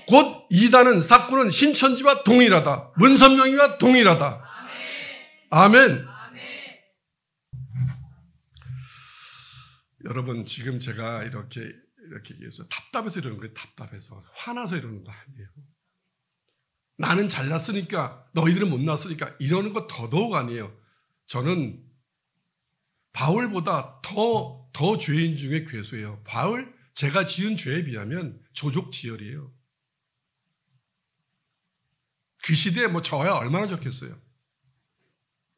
곧 이단은 싹군은 신천지와 동일하다. 문선명이와 동일하다. 아멘. 여러분 지금 제가 이렇게 얘기해서 답답해서 이러는 거예요. 답답해서 화나서 이러는 거 아니에요. 나는 잘났으니까 너희들은 못났으니까 이러는 거 더더욱 아니에요. 저는 바울보다 더 죄인 중에 괴수예요. 바울 제가 지은 죄에 비하면 조족지혈이에요. 그 시대에 뭐 저야 얼마나 좋겠어요.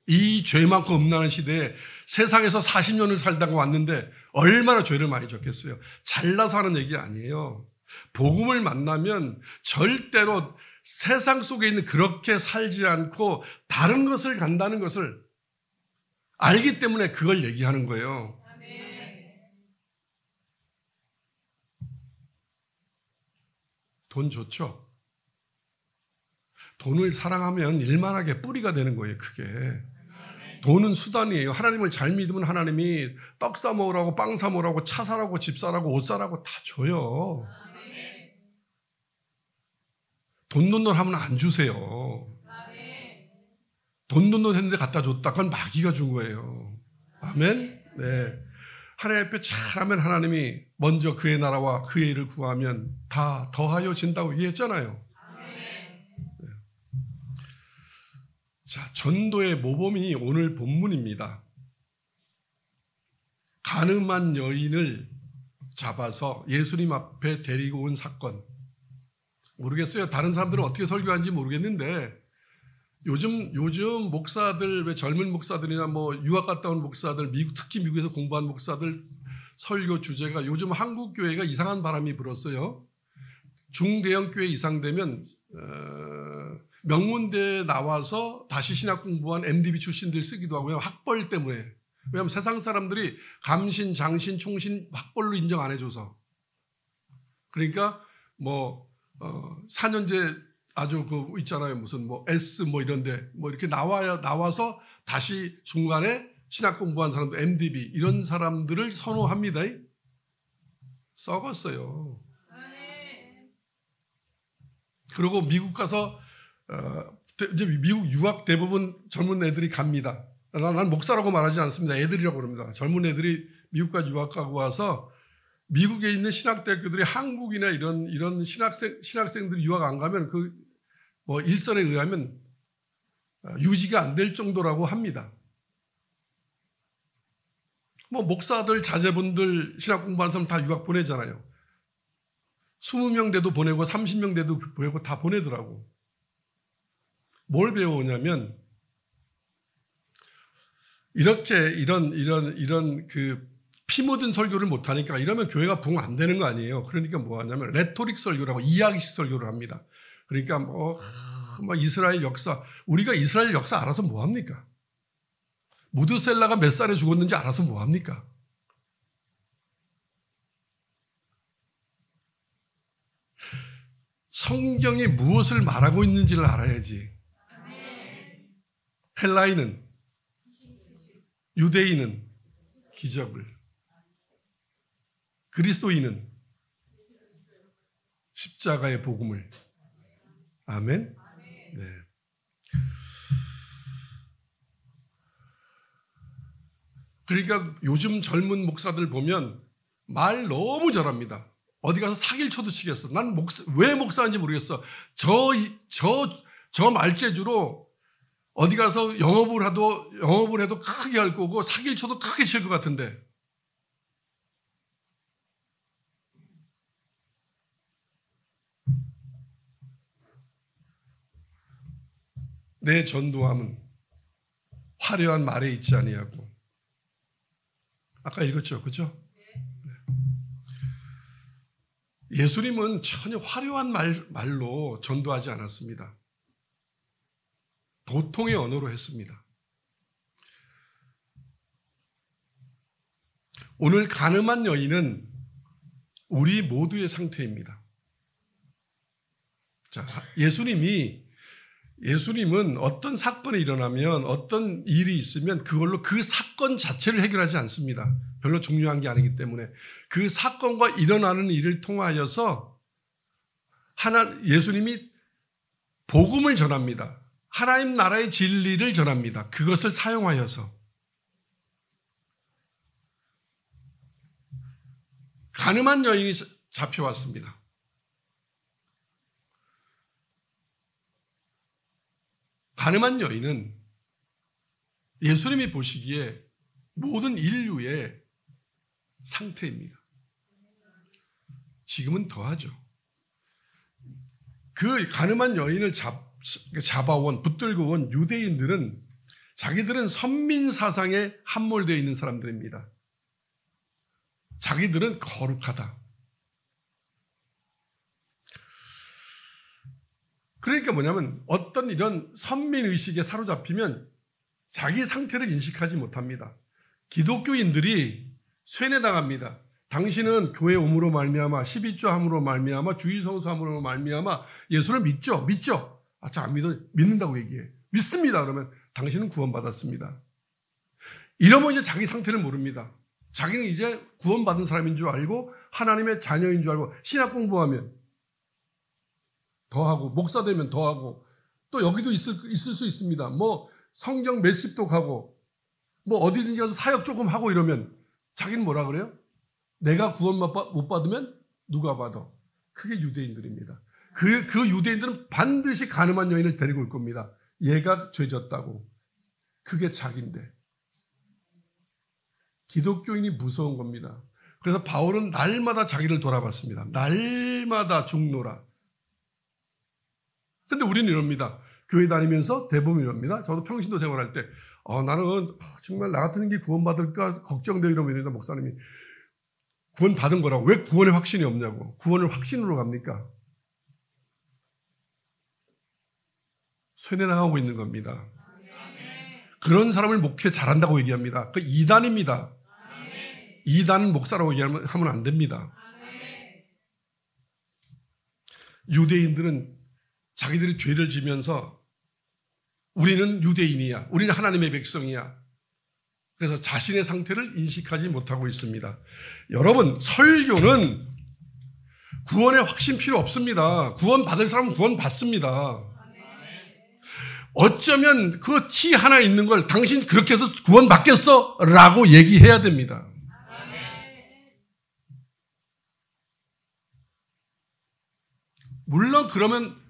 이 죄 많고 음란한 시대에 세상에서 40년을 살다가 왔는데 얼마나 죄를 많이 졌겠어요. 잘나서 하는 얘기 아니에요. 복음을 만나면 절대로 세상 속에 있는 그렇게 살지 않고 다른 것을 간다는 것을 알기 때문에 그걸 얘기하는 거예요. 돈 좋죠? 돈을 사랑하면 일만하게 뿌리가 되는 거예요, 그게. 돈은 수단이에요. 하나님을 잘 믿으면 하나님이 떡 사 먹으라고, 빵 사 먹으라고, 차 사라고, 집 사라고, 옷 사라고 다 줘요. 돈 하면 안 주세요. 돈 했는데 갖다 줬다. 그건 마귀가 준 거예요. 아멘? 네. 하나님 앞에 잘하면 하나님이 먼저 그의 나라와 그의 일을 구하면 다 더하여진다고 얘기했잖아요. 네. 자, 전도의 모범이 오늘 본문입니다. 가늠한 여인을 잡아서 예수님 앞에 데리고 온 사건. 모르겠어요. 다른 사람들은 어떻게 설교하는지 모르겠는데 요즘 목사들, 왜 젊은 목사들이나 뭐 유학 갔다 온 목사들, 특히 미국에서 공부한 목사들 설교 주제가 요즘 한국 교회가 이상한 바람이 불었어요. 중대형 교회 이상 되면 명문대에 나와서 다시 신학 공부한 MDB 출신들 쓰기도 하고요. 학벌 때문에. 왜냐하면 세상 사람들이 감신, 장신, 총신 학벌로 인정 안 해줘서. 그러니까 뭐 4년제 아주 그 있잖아요. 무슨 뭐 S 뭐 이런데 뭐 이렇게 나와서 다시 중간에 신학 공부한 사람들 MDB 이런 사람들을 선호합니다. 썩었어요. 그리고 미국 가서 이제 미국 유학 대부분 젊은 애들이 갑니다. 난 목사라고 말하지 않습니다. 애들이라고 그럽니다. 젊은 애들이 미국 가서 유학 가고 와서 미국에 있는 신학대학교들이 한국이나 이런 신학생들이 유학 안 가면 뭐 일설에 의하면 유지가 안 될 정도라고 합니다. 뭐 목사들, 자제분들 신학 공부하는 사람 다 유학 보내잖아요. 20명 돼도 보내고 30명 돼도 보내고 다 보내더라고. 뭘 배워오냐면 이렇게 이런 그 피 묻은 설교를 못하니까 이러면 교회가 부흥 안 되는 거 아니에요. 그러니까 뭐 하냐면 레토릭 설교라고 이야기식 설교를 합니다. 그러니까 뭐 이스라엘 역사, 우리가 이스라엘 역사 알아서 뭐 합니까? 무드셀라가 몇 살에 죽었는지 알아서 뭐 합니까? 성경이 무엇을 말하고 있는지를 알아야지. 헬라인은, 유대인은 기적을, 그리스도인은 십자가의 복음을. 아멘. 네. 그러니까 요즘 젊은 목사들 보면 말 너무 잘합니다. 어디 가서 사기를 쳐도 치겠어. 난 왜 목사인지 모르겠어. 저 말재주로 어디 가서 영업을 해도 크게 할 거고 사기를 쳐도 크게 칠 것 같은데. 내 전도함은 화려한 말에 있지 아니하고. 아까 읽었죠, 그렇죠? 예수님은 전혀 화려한 말로 전도하지 않았습니다. 보통의 언어로 했습니다. 오늘 간음한 여인은 우리 모두의 상태입니다. 자, 예수님은 어떤 사건이 일어나면 어떤 일이 있으면 그걸로 그 사건 자체를 해결하지 않습니다. 별로 중요한 게 아니기 때문에 그 사건과 일어나는 일을 통하여서 예수님이 복음을 전합니다. 하나님 나라의 진리를 전합니다. 그것을 사용하여서 간음한 여인이 잡혀왔습니다. 간음한 여인은 예수님이 보시기에 모든 인류의 상태입니다. 지금은 더하죠. 그 간음한 여인을 잡아온, 붙들고 온 유대인들은 자기들은 선민 사상에 함몰되어 있는 사람들입니다. 자기들은 거룩하다. 그러니까 뭐냐면 어떤 이런 선민의식에 사로잡히면 자기 상태를 인식하지 못합니다. 기독교인들이 쇠뇌당합니다. 당신은 교회 오므로 말미암아 12조 함으로 말미암아 주의성수함으로 말미암아 예수를 믿죠? 자, 안 믿는다고 얘기해. 믿습니다. 그러면 당신은 구원받았습니다. 이러면 이제 자기 상태를 모릅니다. 자기는 이제 구원받은 사람인 줄 알고 하나님의 자녀인 줄 알고 신학 공부하면 더하고 목사 되면 더하고 또 여기도 있을 수 있습니다. 뭐 성경 몇십도 가고 뭐 어디든지 가서 사역 조금 하고 이러면 자기는 뭐라 그래요? 내가 구원 못 받으면 누가 받아? 그게 유대인들입니다. 그 유대인들은 반드시 간음한 여인을 데리고 올 겁니다. 얘가 죄졌다고. 그게 자기인데. 기독교인이 무서운 겁니다. 그래서 바울은 날마다 자기를 돌아봤습니다. 날마다 죽노라. 근데 우리는 이럽니다. 교회 다니면서 대부분 이럽니다. 저도 평신도 생활할 때 나는 정말 나 같은 게 구원받을까 걱정돼 이러면 목사님이 구원 받은 거라고. 왜 구원의 확신이 없냐고. 구원을 확신으로 갑니까? 쇠뇌당하고 있는 겁니다. 그런 사람을 목회 잘한다고 얘기합니다. 그 이단입니다. 이단 목사라고 얘기하면 안 됩니다. 유대인들은 자기들이 죄를 지면서 우리는 유대인이야. 우리는 하나님의 백성이야. 그래서 자신의 상태를 인식하지 못하고 있습니다. 여러분, 설교는 구원의 확신 필요 없습니다. 구원 받을 사람은 구원 받습니다. 어쩌면 그 티 하나 있는 걸 당신 그렇게 해서 구원 받겠어? 라고 얘기해야 됩니다. 물론 그러면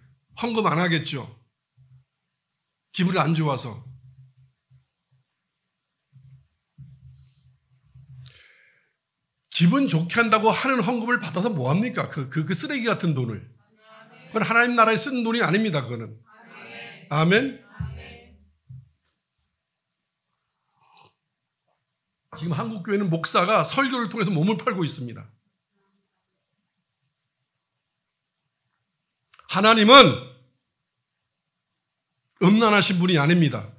헌금 안 하겠죠. 기분이 안 좋아서. 기분 좋게 한다고 하는 헌금을 받아서 뭐합니까? 그 쓰레기 같은 돈을. 그건 하나님 나라에 쓴 돈이 아닙니다. 그거는. 아멘. 지금 한국 교회는 목사가 설교를 통해서 몸을 팔고 있습니다. 하나님은 음란하신 분이 아닙니다.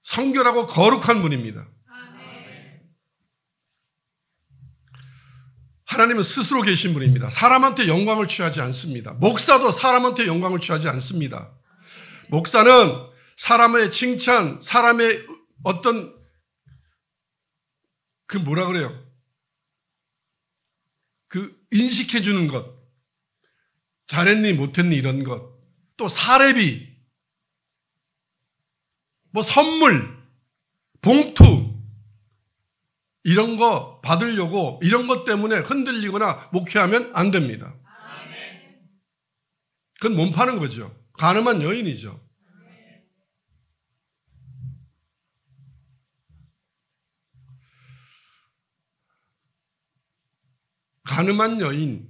성결하고 거룩한 분입니다. 하나님은 스스로 계신 분입니다. 사람한테 영광을 취하지 않습니다. 목사도 사람한테 영광을 취하지 않습니다. 목사는 사람의 칭찬, 사람의 어떤 뭐라 그래요? 인식해 주는 것, 잘했니 못했니 이런 것, 또 사례비, 뭐 선물, 봉투 이런 거 받으려고 이런 것 때문에 흔들리거나 목회하면 안 됩니다. 그건 몸 파는 거죠. 가늠한 여인이죠. 가늠한 여인,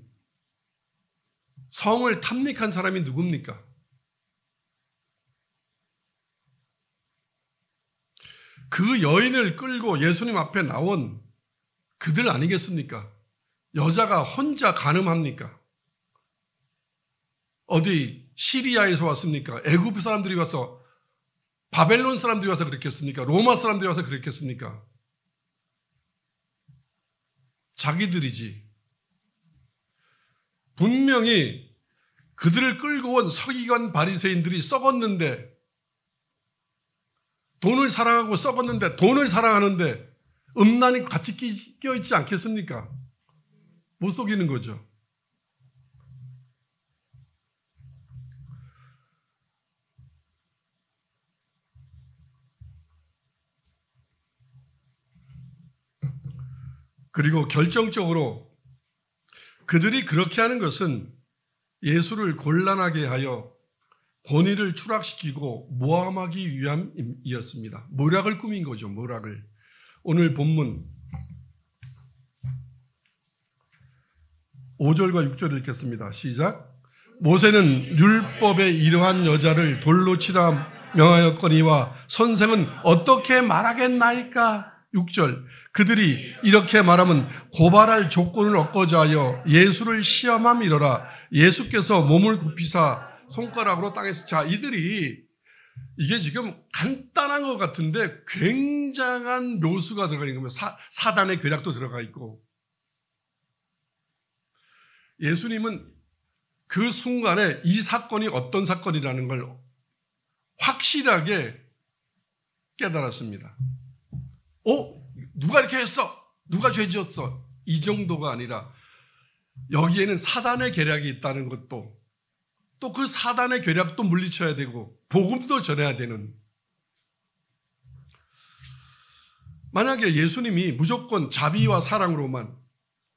성을 탐닉한 사람이 누굽니까? 그 여인을 끌고 예수님 앞에 나온 그들 아니겠습니까? 여자가 혼자 가늠합니까? 어디 시리아에서 왔습니까? 애굽 사람들이 와서, 바벨론 사람들이 와서 그랬겠습니까? 로마 사람들이 와서 그랬겠습니까? 자기들이지. 분명히 그들을 끌고 온 서기관 바리새인들이 썩었는데, 돈을 사랑하고 썩었는데, 돈을 사랑하는데 음란이 같이 껴있지 않겠습니까? 못 속이는 거죠. 그리고 결정적으로 그들이 그렇게 하는 것은 예수를 곤란하게 하여 권위를 추락시키고 모함하기 위함이었습니다. 모략을 꾸민 거죠. 모략을. 오늘 본문 5절과 6절을 읽겠습니다. 시작. 모세는 율법에 이러한 여자를 돌로 치라 명하였거니와 선생은 어떻게 말하겠나이까? 6절. 그들이 이렇게 말하면 고발할 조건을 얻고자 하여 예수를 시험함이로라. 예수께서 몸을 굽히사 손가락으로 땅에서, 자, 이들이 이게 지금 간단한 것 같은데 굉장한 묘수가 들어가 있는 겁니다. 사단의 괴략도 들어가 있고. 예수님은 그 순간에 이 사건이 어떤 사건이라는 걸 확실하게 깨달았습니다. 누가 이렇게 했어? 누가 죄 지었어? 이 정도가 아니라 여기에는 사단의 계략이 있다는 것도, 또 그 사단의 계략도 물리쳐야 되고 복음도 전해야 되는. 만약에 예수님이 무조건 자비와 사랑으로만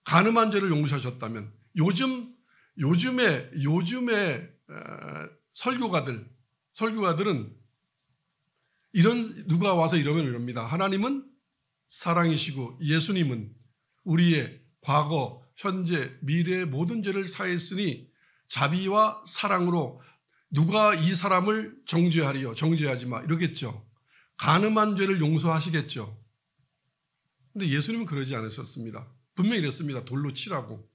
간음한 죄를 용서하셨다면 요즘에 설교가들은 누가 와서 이러면 이럽니다. 하나님은 사랑이시고 예수님은 우리의 과거, 현재, 미래의 모든 죄를 사했으니 자비와 사랑으로 누가 이 사람을 정죄하리요? 정죄하지 마. 이러겠죠. 간음한 죄를 용서하시겠죠. 근데 예수님은 그러지 않으셨습니다. 분명히 이랬습니다. 돌로 치라고.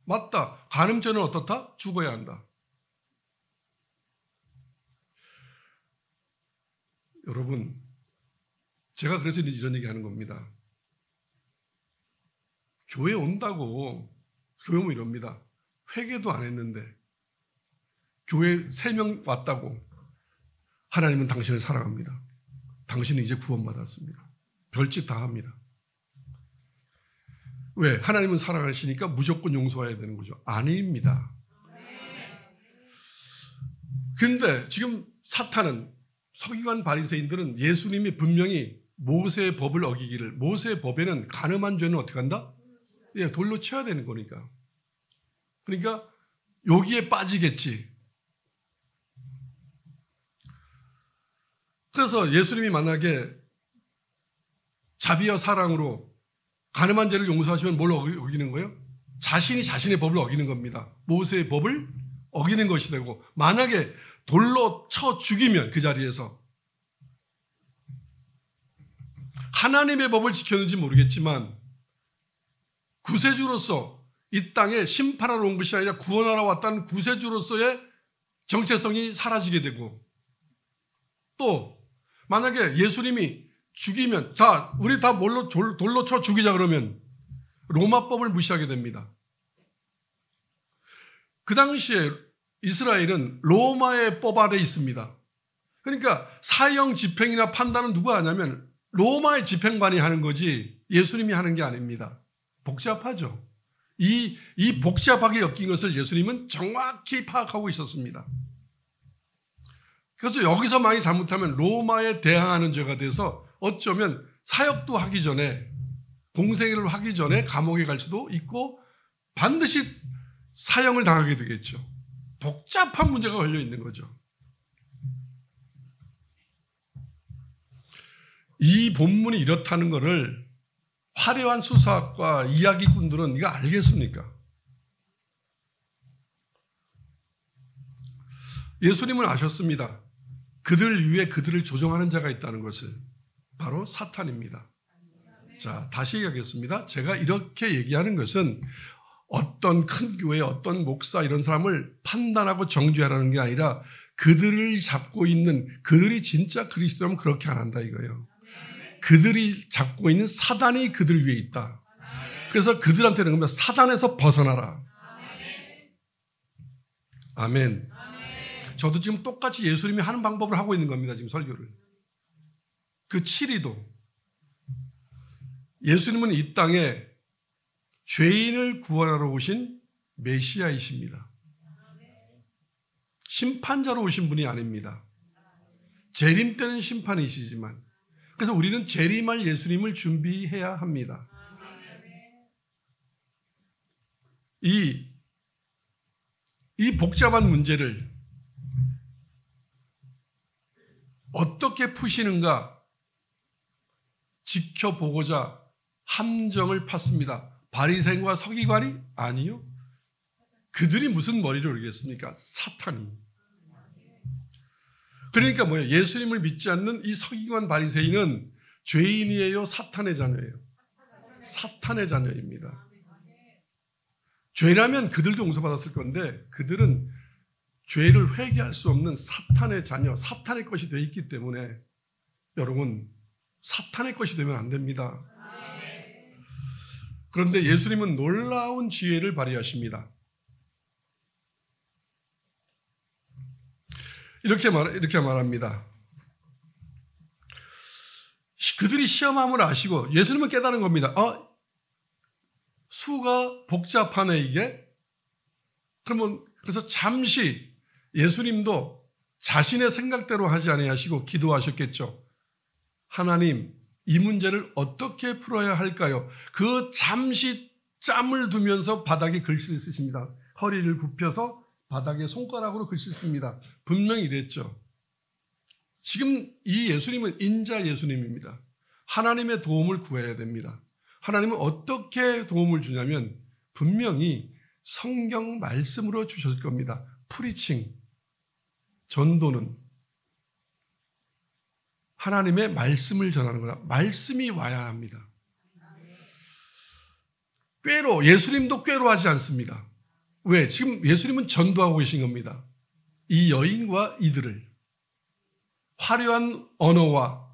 맞다. 간음죄는 어떻다? 죽어야 한다. 여러분, 제가 그래서 이런 얘기하는 겁니다. 교회 온다고, 교회 오면 이럽니다. 회개도 안 했는데 교회 3명 왔다고 하나님은 당신을 사랑합니다. 당신은 이제 구원받았습니다. 별짓 다 합니다. 왜? 하나님은 사랑하시니까 무조건 용서해야 되는 거죠. 아닙니다. 근데 지금 사탄은, 서기관 바리새인들은 예수님이 분명히 모세의 법을 어기기를, 모세의 법에는 간음한 죄는 어떻게 한다? 예, 돌로 쳐야 되는 거니까. 그러니까 여기에 빠지겠지. 그래서 예수님이 만약에 자비와 사랑으로 간음한 죄를 용서하시면 뭘 어기는 거예요? 자신이 자신의 법을 어기는 겁니다. 모세의 법을 어기는 것이 되고, 만약에 돌로 쳐 죽이면 그 자리에서 하나님의 법을 지켰는지 모르겠지만 구세주로서 이 땅에 심판하러 온 것이 아니라 구원하러 왔다는 구세주로서의 정체성이 사라지게 되고, 또 만약에 예수님이 죽이면 우리 다 돌로 쳐 죽이자 그러면 로마법을 무시하게 됩니다. 그 당시에 이스라엘은 로마의 법 아래 있습니다. 그러니까 사형 집행이나 판단은 누가 하냐면 로마의 집행관이 하는 거지 예수님이 하는 게 아닙니다. 복잡하죠. 이 복잡하게 엮인 것을 예수님은 정확히 파악하고 있었습니다. 그래서 여기서 많이 잘못하면 로마에 대항하는 죄가 돼서 어쩌면 사역도 하기 전에 공생애를 하기 전에 감옥에 갈 수도 있고 반드시 사형을 당하게 되겠죠. 복잡한 문제가 걸려 있는 거죠. 이 본문이 이렇다는 것을 화려한 수사학과 이야기꾼들은 이거 알겠습니까? 예수님은 아셨습니다. 그들 위에 그들을 조종하는 자가 있다는 것을. 바로 사탄입니다. 자, 다시 얘기하겠습니다. 제가 이렇게 얘기하는 것은 어떤 큰 교회, 어떤 목사 이런 사람을 판단하고 정죄하라는 게 아니라 그들을 잡고 있는, 그들이 진짜 그리스도라면 그렇게 안 한다 이거예요. 그들이 잡고 있는 사단이 그들 위에 있다. 그래서 그들한테는 그러면 사단에서 벗어나라. 아멘. 저도 지금 똑같이 예수님이 하는 방법을 하고 있는 겁니다. 지금 설교를. 그 7위도 예수님은 이 땅에 죄인을 구원하러 오신 메시아이십니다. 심판자로 오신 분이 아닙니다. 재림 때는 심판이시지만, 그래서 우리는 재림할 예수님을 준비해야 합니다. 이 복잡한 문제를 어떻게 푸시는가 지켜보고자 함정을 팠습니다. 바리새인과 서기관이? 아니요. 그들이 무슨 머리를 올리겠습니까? 사탄이. 그러니까 뭐예요? 예수님을 믿지 않는 이 서기관 바리새인은 죄인이에요? 사탄의 자녀예요? 사탄의 자녀입니다. 죄라면 그들도 용서받았을 건데 그들은 죄를 회개할 수 없는 사탄의 자녀, 사탄의 것이 되어 있기 때문에 여러분, 사탄의 것이 되면 안 됩니다. 그런데 예수님은 놀라운 지혜를 발휘하십니다. 이렇게 말합니다. 그들이 시험함을 아시고 예수님은 깨달은 겁니다. 수가 복잡하네 이게. 그러면 그래서 잠시 예수님도 자신의 생각대로 하지 아니하시고 기도하셨겠죠. 하나님, 이 문제를 어떻게 풀어야 할까요? 그 잠시 짬을 두면서 바닥에 글씨를 쓰십니다. 허리를 굽혀서 바닥에 손가락으로 글씨를 씁니다. 분명히 이랬죠. 지금 이 예수님은 인자 예수님입니다. 하나님의 도움을 구해야 됩니다. 하나님은 어떻게 도움을 주냐면 분명히 성경 말씀으로 주실 겁니다. 프리칭, 전도는 하나님의 말씀을 전하는 거다. 말씀이 와야 합니다. 예수님도 꾀로 하지 않습니다. 왜? 지금 예수님은 전도하고 계신 겁니다. 이 여인과 이들을 화려한 언어와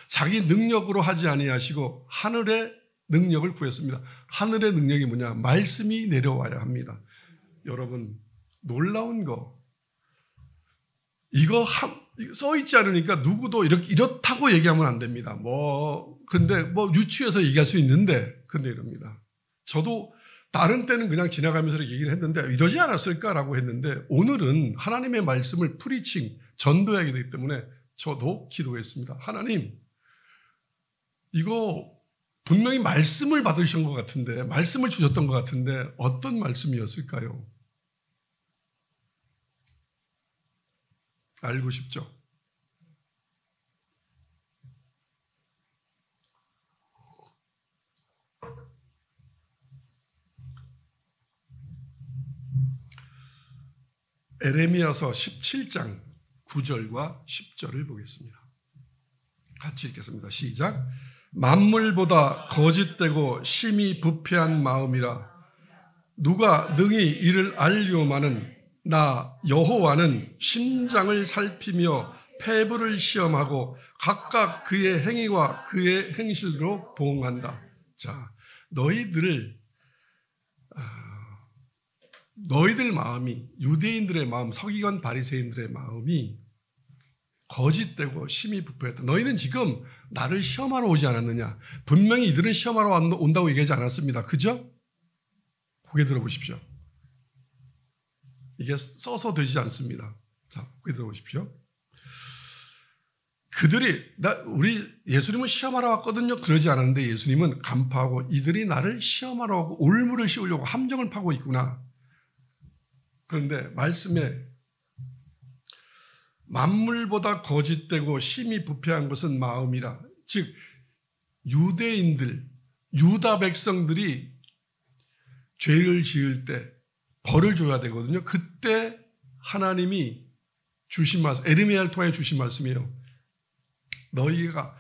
자기 능력으로 하지 아니하시고 하늘의 능력을 구했습니다. 하늘의 능력이 뭐냐? 말씀이 내려와야 합니다. 여러분, 놀라운 거. 이거 써있지 않으니까 누구도 이렇다고 얘기하면 안 됩니다. 근데 유치해서 얘기할 수 있는데, 근데 이럽니다. 저도 다른 때는 그냥 지나가면서 얘기를 했는데, 이러지 않았을까라고 했는데, 오늘은 하나님의 말씀을 프리칭, 전도해야 되기 때문에 저도 기도했습니다. 하나님, 이거 분명히 말씀을 받으신 것 같은데, 말씀을 주셨던 것 같은데, 어떤 말씀이었을까요? 알고 싶죠? 에레미야서 17장 9절과 10절을 보겠습니다. 같이 읽겠습니다. 시작. 만물보다 거짓되고 심히 부패한 마음이라 누가 능히 이를 알리오마는 나 여호와는 심장을 살피며 폐부를 시험하고 각각 그의 행위와 그의 행실로 보응한다. 자, 너희들 마음이, 유대인들의 마음, 서기관 바리새인들의 마음이 거짓되고 심히 부패했다. 너희는 지금 나를 시험하러 오지 않았느냐? 분명히 이들은 시험하러 온다고 얘기하지 않았습니다. 그죠? 고개 들어보십시오. 이게 써서 되지 않습니다. 자, 고개 들어보십시오. 우리 예수님은 시험하러 왔거든요. 그러지 않았는데 예수님은 간파하고 이들이 나를 시험하러 오고 올무를 씌우려고 함정을 파고 있구나. 그런데 말씀에 만물보다 거짓되고 심히 부패한 것은 마음이라. 즉 유대인들, 유다 백성들이 죄를 지을 때 벌을 줘야 되거든요. 그때 하나님이 주신 말씀, 에르미야를 통해 주신 말씀이에요. 너희가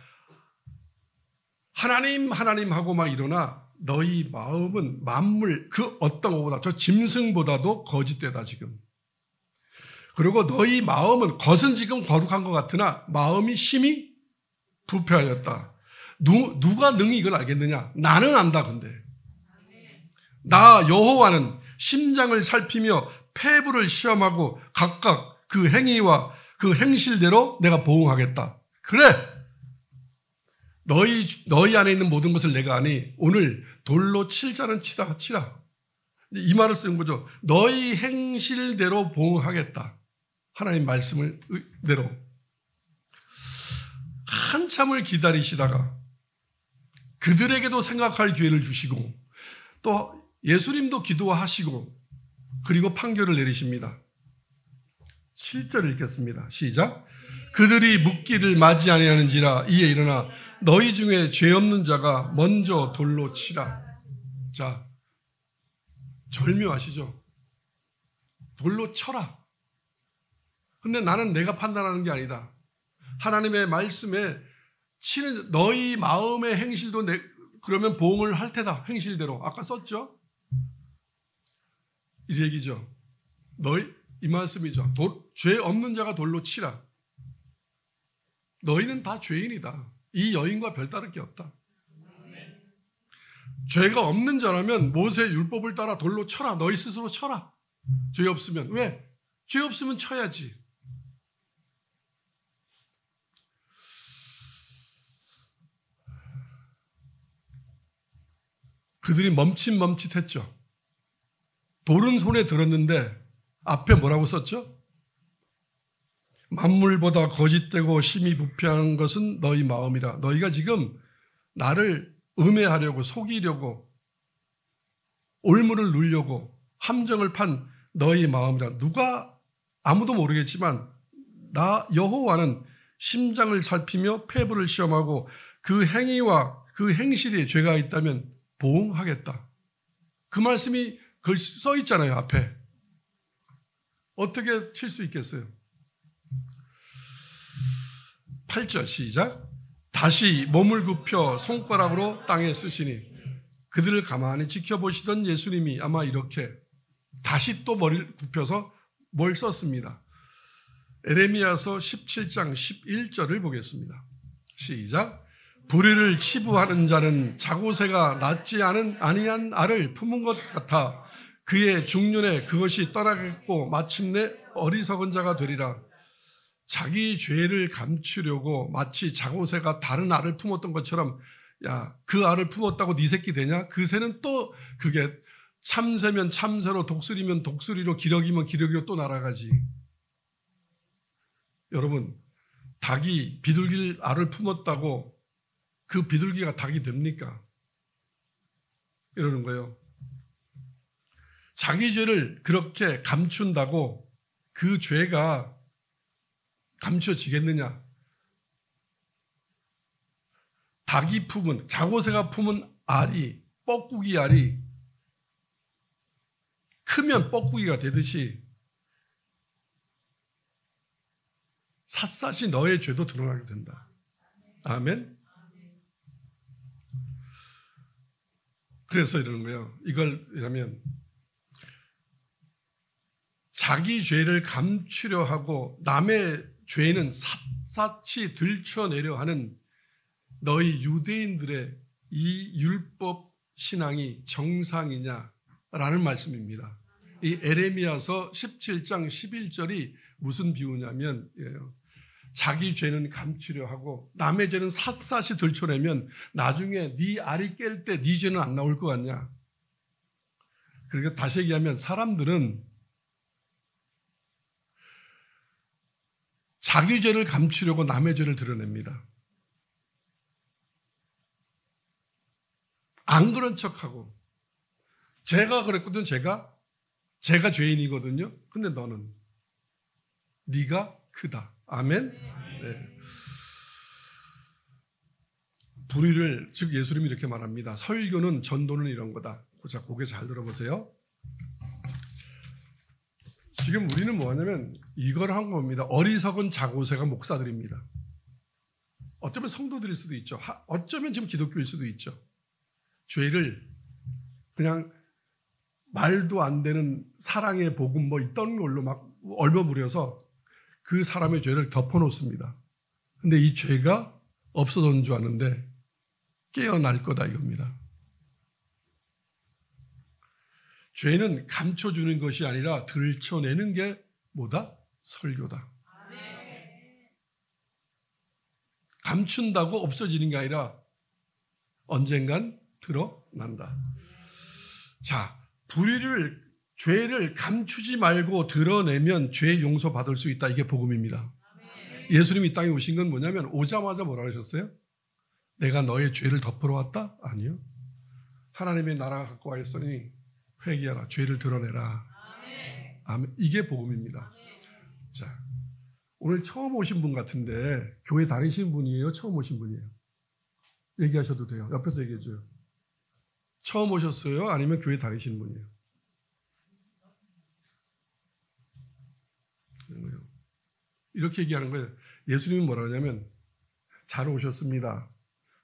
하나님 하고 막 일어나 너희 마음은 만물 그 어떤 것보다 저 짐승보다도 거짓되다 지금. 그리고 너희 마음은 겉은 지금 거룩한 것 같으나 마음이 심히 부패하였다. 누가 능히 이걸 알겠느냐? 나는 안다. 근데 나 여호와는 심장을 살피며 폐부를 시험하고 각각 그 행위와 그 행실대로 내가 보응하겠다. 그래. 너희 안에 있는 모든 것을 내가 아니 오늘 돌로 칠 자는 치라. 이 말을 쓴 거죠. 너희 행실대로 보응하겠다. 하나님 말씀을 대로. 한참을 기다리시다가 그들에게도 생각할 기회를 주시고 또 예수님도 기도하시고 그리고 판결을 내리십니다. 7절을 읽겠습니다. 시작. 그들이 묻기를 맞이 아니하는지라 이에 일어나 너희 중에 죄 없는 자가 먼저 돌로 치라. 자, 절묘하시죠? 돌로 쳐라. 근데 나는 내가 판단하는 게 아니다. 하나님의 말씀에 치는 너희 마음의 행실도 그러면 보응을 할 테다. 행실대로. 아까 썼죠? 이 얘기죠. 이 말씀이죠. 죄 없는 자가 돌로 치라. 너희는 다 죄인이다. 이 여인과 별다를 게 없다. 죄가 없는 자라면 모세의 율법을 따라 돌로 쳐라. 너희 스스로 쳐라. 죄 없으면. 왜? 죄 없으면 쳐야지. 그들이 멈칫멈칫했죠. 돌은 손에 들었는데 앞에 뭐라고 썼죠? 만물보다 거짓되고 심히 부패한 것은 너희 마음이라. 너희가 지금 나를 음해하려고 속이려고 올무를 누려고 함정을 판 너희 마음이라. 누가 아무도 모르겠지만 나 여호와는 심장을 살피며 폐부를 시험하고 그 행위와 그 행실에 죄가 있다면 보응하겠다. 그 말씀이 써 있잖아요. 앞에. 어떻게 칠 수 있겠어요? 8절 시작. 다시 몸을 굽혀 손가락으로 땅에 쓰시니 그들을 가만히 지켜보시던 예수님이 아마 이렇게 다시 또 머리를 굽혀서 뭘 썼습니다. 에레미야서 17장 11절을 보겠습니다. 시작. 불의를 치부하는 자는 자고새가 낳지 아니한 알을 품은 것 같아 그의 중년에 그것이 떠나겠고 마침내 어리석은 자가 되리라. 자기 죄를 감추려고 마치 자고새가 다른 알을 품었던 것처럼 야, 그 알을 품었다고 네 새끼 되냐? 그 새는 또 그게 참새면 참새로 독수리면 독수리로 기러기면 기러기로 또 날아가지. 여러분, 닭이 비둘기 알을 품었다고 그 비둘기가 닭이 됩니까? 이러는 거예요. 자기 죄를 그렇게 감춘다고 그 죄가 감춰지겠느냐? 닭이 품은, 자고새가 품은 알이, 뻐꾸기 알이 크면 뻐꾸기가 되듯이 샅샅이 너의 죄도 드러나게 된다. 아멘? 그래서 이러는 거예요. 이걸 하면 자기 죄를 감추려 하고 남의 죄는 샅샅이 들춰내려 하는 너희 유대인들의 이 율법 신앙이 정상이냐라는 말씀입니다. 이 에레미야서 17장 11절이 무슨 비유냐면 자기 죄는 감추려 하고 남의 죄는 샅샅이 들춰내면 나중에 네 알이 깰 때 네 죄는 안 나올 것 같냐. 그러니까 다시 얘기하면 사람들은 자기 죄를 감추려고 남의 죄를 드러냅니다. 안 그런 척하고 제가 그랬거든. 제가 죄인이거든요. 근데 너는 네가 크다. 아멘. 네. 불의를 즉 예수님이 이렇게 말합니다. 설교는 전도는 이런 거다. 자, 고개 잘 들어보세요. 지금 우리는 뭐하냐면 이걸 한 겁니다. 어리석은 자고새가 목사들입니다. 어쩌면 성도들일 수도 있죠. 어쩌면 지금 기독교일 수도 있죠. 죄를 그냥 말도 안 되는 사랑의 복음 뭐 있던 걸로 막 얼버무려서 그 사람의 죄를 덮어놓습니다. 근데 이 죄가 없어졌는 줄 아는데 깨어날 거다 이겁니다. 죄는 감춰주는 것이 아니라 들춰내는 게 뭐다? 설교다. 감춘다고 없어지는 게 아니라 언젠간 드러난다. 자, 죄를 감추지 말고 드러내면 죄 용서받을 수 있다. 이게 복음입니다. 예수님이 이 땅에 오신 건 뭐냐면 오자마자 뭐라 하셨어요? 내가 너의 죄를 덮으러 왔다? 아니요. 하나님의 나라가 갖고 와 있으니 회개하라. 죄를 드러내라. 아멘. 이게 복음입니다. 자, 오늘 처음 오신 분 같은데 교회 다니신 분이에요? 처음 오신 분이에요? 얘기하셔도 돼요. 옆에서 얘기해줘요. 처음 오셨어요? 아니면 교회 다니신 분이에요? 이렇게 얘기하는 거예요. 예수님은 뭐라 하냐면 잘 오셨습니다.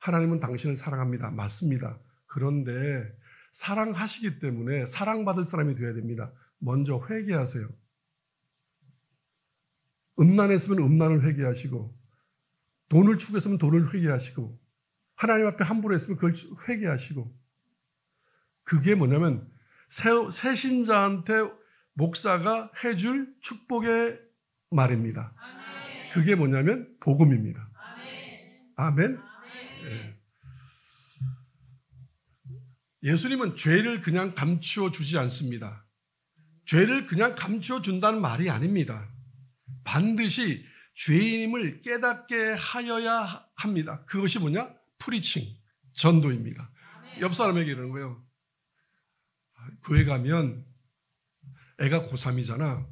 하나님은 당신을 사랑합니다. 맞습니다. 그런데 사랑하시기 때문에 사랑받을 사람이 되어야 됩니다. 먼저 회개하세요. 음란했으면 음란을 회개하시고 돈을 추구했으면 돈을 회개하시고 하나님 앞에 함부로 했으면 그걸 회개하시고 그게 뭐냐면 새 신자한테 목사가 해줄 축복의 말입니다. 그게 뭐냐면 복음입니다. 아멘. 네. 예수님은 죄를 그냥 감추어 주지 않습니다. 죄를 그냥 감추어 준다는 말이 아닙니다. 반드시 죄인임을 깨닫게 하여야 합니다. 그것이 뭐냐? 프리칭, 전도입니다. 옆 사람에게 이러는 거예요. 교회 가면 애가 고3이잖아.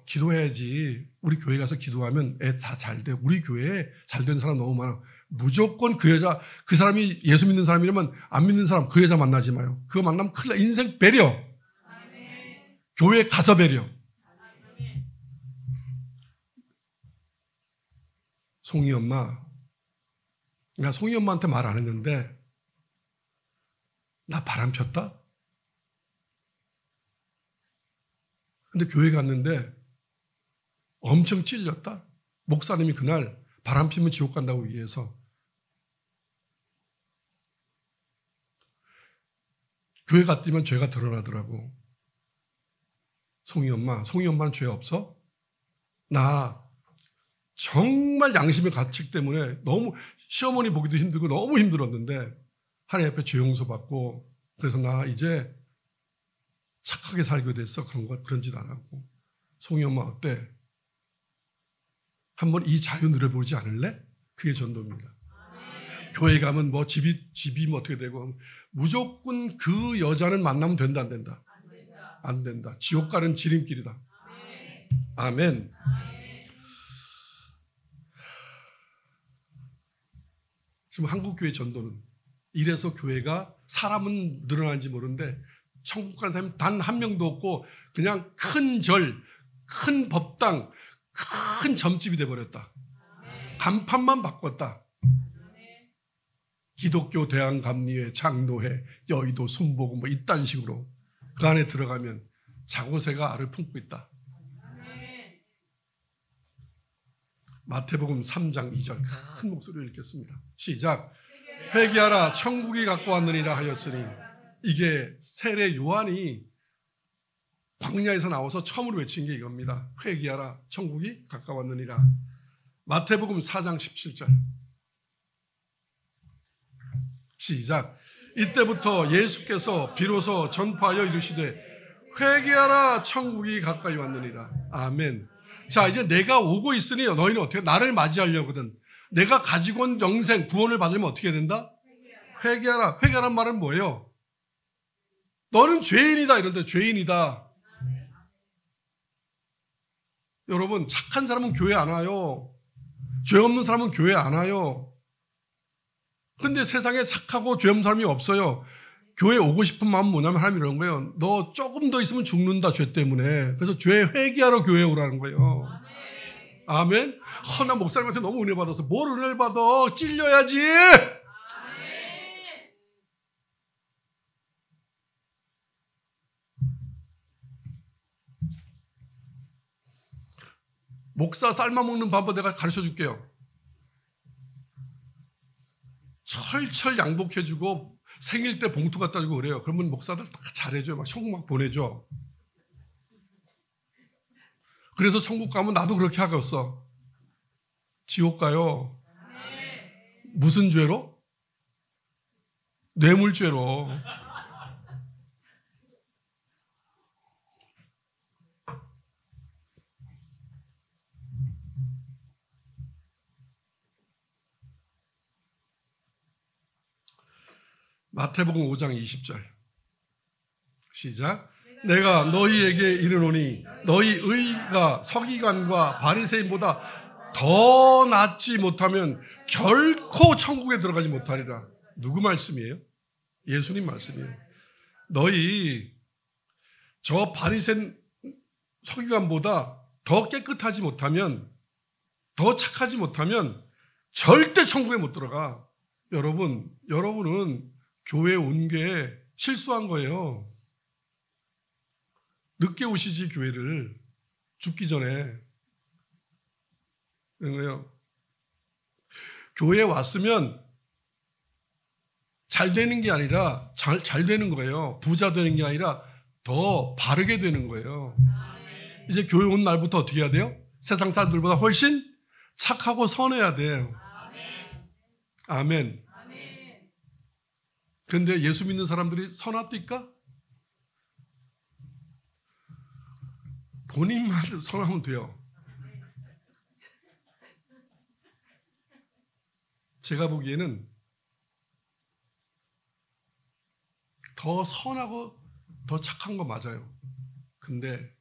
기도해야지. 우리 교회 가서 기도하면 애 다 잘 돼. 우리 교회에 잘 된 사람 너무 많아. 무조건 그 여자, 그 사람이 예수 믿는 사람이라면 안 믿는 사람 그 여자 만나지 마요. 그거 만나면 큰일 나. 인생 배려. 아멘. 교회 가서 배려. 아멘. 송이 엄마. 나 송이 엄마한테 말 안 했는데 나 바람 폈다? 근데 교회 갔는데 엄청 찔렸다. 목사님이 그날 바람 피면 지옥 간다고 얘기해서 교회 갔더니만 죄가 드러나더라고. 송이 엄마는 죄 없어? 나 정말 양심의 가책 때문에 너무 시어머니 보기도 힘들고 너무 힘들었는데 하나님 앞에 죄 용서 받고 그래서 나 이제 착하게 살게 됐어. 그런 짓 안 하고. 송이 엄마 어때? 한번 이 자유 누려보지 않을래? 그게 전도입니다. 네. 교회 가면 뭐 집이 뭐 어떻게 되고 무조건 그 여자는 만나면 된다 안 된다? 안 된다. 지옥 가는 지름길이다. 네. 아멘. 네. 지금 한국 교회 전도는 이래서 교회가 사람은 늘어나는지 모르는데 천국 가는 사람이 단 한 명도 없고 그냥 큰 절, 큰 법당, 큰 점집이 돼버렸다. 간판만 바꿨다. 기독교 대한감리회, 장로회, 여의도, 순복음 뭐 이딴 식으로 그 안에 들어가면 자고새가 알을 품고 있다. 마태복음 3장 2절 큰 목소리로 읽겠습니다. 시작. 회개하라 천국이 갖고 왔느니라 하였으니 이게 세례 요한이 광야에서 나와서 처음으로 외친 게 이겁니다. 회개하라 천국이 가까웠느니라. 마태복음 4장 17절 시작. 이때부터 예수께서 비로소 전파하여 이르시되 회개하라 천국이 가까이 왔느니라. 아멘. 자, 이제 내가 오고 있으니 너희는 어떻게 나를 맞이하려거든. 내가 가지고 온 영생 구원을 받으면 어떻게 된다? 회개하라. 회개하란 말은 뭐예요? 너는 죄인이다 이런데 죄인이다. 여러분 착한 사람은 교회 안 와요. 죄 없는 사람은 교회 안 와요. 근데 세상에 착하고 죄 없는 사람이 없어요. 교회 오고 싶은 마음은 뭐냐면 하나님이 이런 거예요. 너 조금 더 있으면 죽는다 죄 때문에. 그래서 죄 회개하러 교회에 오라는 거예요. 아멘. 나 목사님한테 너무 은혜 받아서 뭘 은혜를 받아. 찔려야지. 목사 삶아먹는 방법 내가 가르쳐 줄게요. 철철 양복해주고 생일 때 봉투 갖다 주고 그래요. 그러면 목사들 다 잘해줘요. 막 천국 막 보내줘. 그래서 천국 가면 나도 그렇게 하겠어. 지옥 가요. 무슨 죄로? 뇌물죄로. 마태복음 5장 20절 시작. 내가 너희에게 이르노니 너희 의가 서기관과 바리새인보다 더 낫지 못하면 결코 천국에 들어가지 못하리라. 누구 말씀이에요? 예수님 말씀이에요. 너희 저 바리새인 서기관보다 더 깨끗하지 못하면, 더 착하지 못하면 절대 천국에 못 들어가. 여러분은 교회에 온 게 실수한 거예요. 늦게 오시지 교회를. 죽기 전에. 그런 거예요. 교회에 왔으면 잘 되는 게 아니라 잘 되는 거예요. 부자 되는 게 아니라 더 바르게 되는 거예요. 이제 교회 온 날부터 어떻게 해야 돼요? 세상 사람들보다 훨씬 착하고 선해야 돼요. 아멘. 그런데 예수 믿는 사람들이 선합니까? 본인만 선하면 돼요. 제가 보기에는 더 선하고 더 착한 거 맞아요. 근데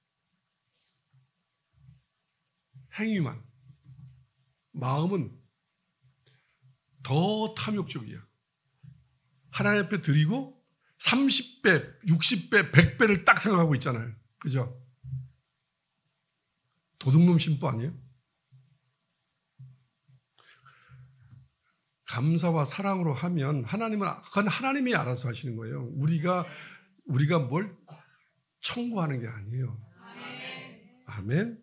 행위만, 마음은 더 탐욕적이야. 하나님 앞에 드리고 30배, 60배, 100배를 딱 생각하고 있잖아요. 그죠? 도둑놈 심보 아니에요? 감사와 사랑으로 하면 그건 하나님이 알아서 하시는 거예요. 우리가 뭘 청구하는 게 아니에요. 아멘.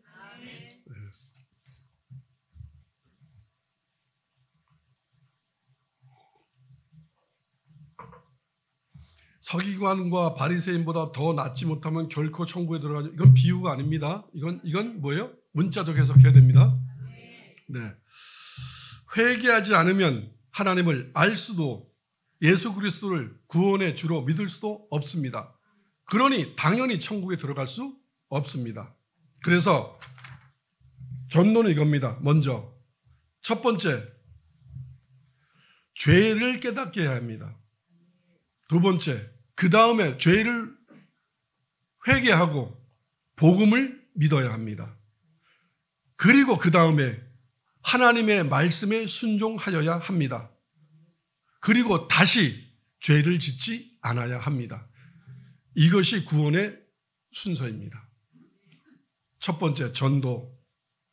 서기관과 바리새인보다 더 낫지 못하면 결코 천국에 들어가죠. 이건 비유가 아닙니다. 이건 뭐예요? 문자적 해석해야 됩니다. 네. 회개하지 않으면 하나님을 알 수도, 예수 그리스도를 구원의 주로 믿을 수도 없습니다. 그러니 당연히 천국에 들어갈 수 없습니다. 그래서 전도는 이겁니다. 먼저 첫 번째, 죄를 깨닫게 해야 합니다. 두 번째, 그 다음에 죄를 회개하고 복음을 믿어야 합니다. 그리고 그 다음에 하나님의 말씀에 순종하여야 합니다. 그리고 다시 죄를 짓지 않아야 합니다. 이것이 구원의 순서입니다. 첫 번째, 전도.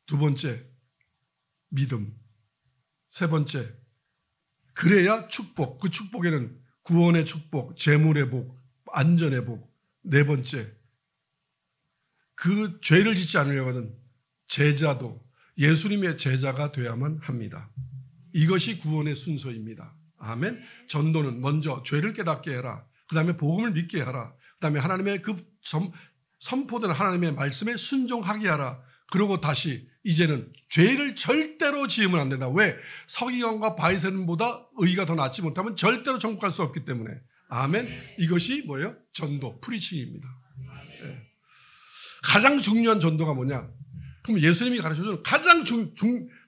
두 번째, 믿음. 세 번째, 그래야 축복. 그 축복에는 구원의 축복, 재물의 복, 안전의 복. 네 번째, 그 죄를 짓지 않으려고 하는 제자도 예수님의 제자가 되어야만 합니다. 이것이 구원의 순서입니다. 아멘. 전도는 먼저 죄를 깨닫게 해라. 그 다음에 복음을 믿게 하라. 그 다음에 하나님의 그 선포된 하나님의 말씀에 순종하게 하라. 그리고 다시 이제는 죄를 절대로 지으면 안 된다. 왜? 서기관과 바리새인보다 의가 더 낫지 못하면 절대로 천국 갈 수 없기 때문에. 아멘. 이것이 뭐예요? 전도, 프리칭입니다. 네. 가장 중요한 전도가 뭐냐? 그럼 예수님이 가르쳐주는 가장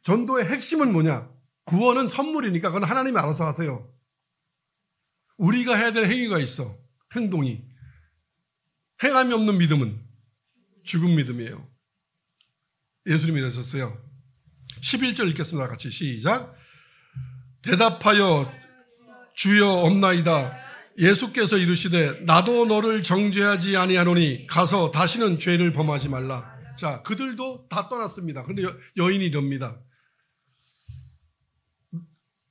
전도의 핵심은 뭐냐? 구원은 선물이니까 그건 하나님이 알아서 하세요. 우리가 해야 될 행위가 있어. 행동이. 행함이 없는 믿음은 죽은 믿음이에요. 예수님이 이러셨어요. 11절 읽겠습니다. 같이 시작. 대답하여 주여 없나이다. 예수께서 이르시되 나도 너를 정죄하지 아니하노니 가서 다시는 죄를 범하지 말라. 자, 그들도 다 떠났습니다. 그런데 여인이 이럽니다.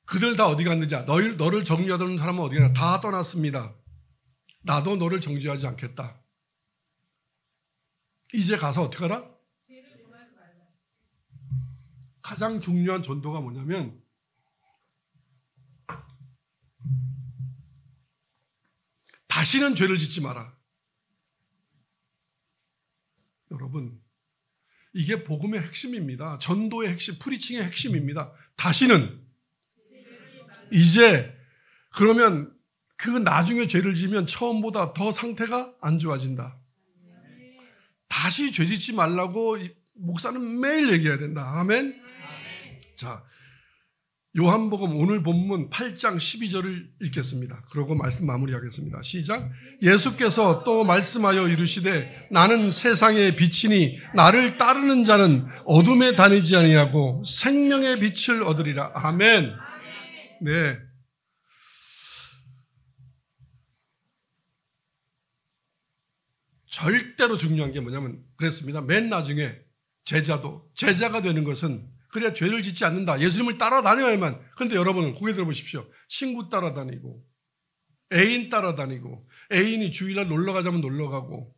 그들 다 어디 갔느냐? 너를 정죄하던 사람은 어디 갔느냐? 다 떠났습니다. 나도 너를 정죄하지 않겠다. 이제 가서 어떻게 하라? 가장 중요한 전도가 뭐냐면 다시는 죄를 짓지 마라. 여러분, 이게 복음의 핵심입니다. 전도의 핵심, 프리칭의 핵심입니다. 다시는 이제 그러면 그 나중에 죄를 지면 처음보다 더 상태가 안 좋아진다. 다시 죄 짓지 말라고 목사는 매일 얘기해야 된다. 아멘. 자, 요한복음 오늘 본문 8장 12절을 읽겠습니다. 그러고 말씀 마무리하겠습니다. 시작. 예수께서 또 말씀하여 이르시되 나는 세상의 빛이니 나를 따르는 자는 어둠에 다니지 아니하고 생명의 빛을 얻으리라. 아멘. 네. 절대로 중요한 게 뭐냐면 그랬습니다. 맨 나중에 제자가 되는 것은 그래야 죄를 짓지 않는다. 예수님을 따라다녀야만. 그런데 여러분은 고개 들어보십시오. 친구 따라다니고 애인 따라다니고 애인이 주일날 놀러가자면 놀러가고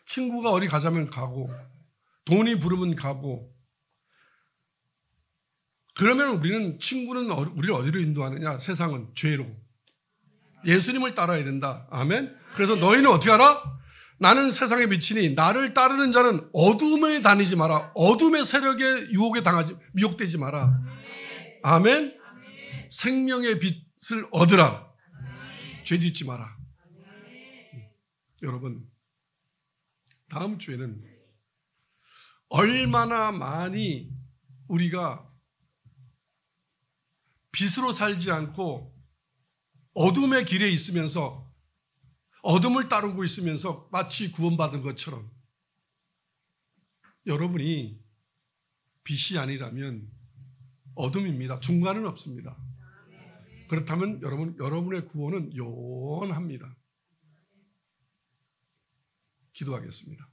친구가 어디 가자면 가고 돈이 부르면 가고 그러면 우리는 친구는 우리를 어디로 인도하느냐? 세상은 죄로. 예수님을 따라야 된다. 아멘. 그래서 너희는 어떻게 하라? 나는 세상에 미치니 나를 따르는 자는 어둠에 다니지 마라. 어둠의 세력에 미혹되지 마라. 아멘. 생명의 빛을 얻으라. 죄 짓지 마라. 여러분, 다음 주에는 얼마나 많이 우리가 빛으로 살지 않고 어둠의 길에 있으면서 어둠을 따르고 있으면서 마치 구원받은 것처럼 여러분이 빛이 아니라면 어둠입니다. 중간은 없습니다. 그렇다면 여러분의 구원은 영원합니다. 기도하겠습니다.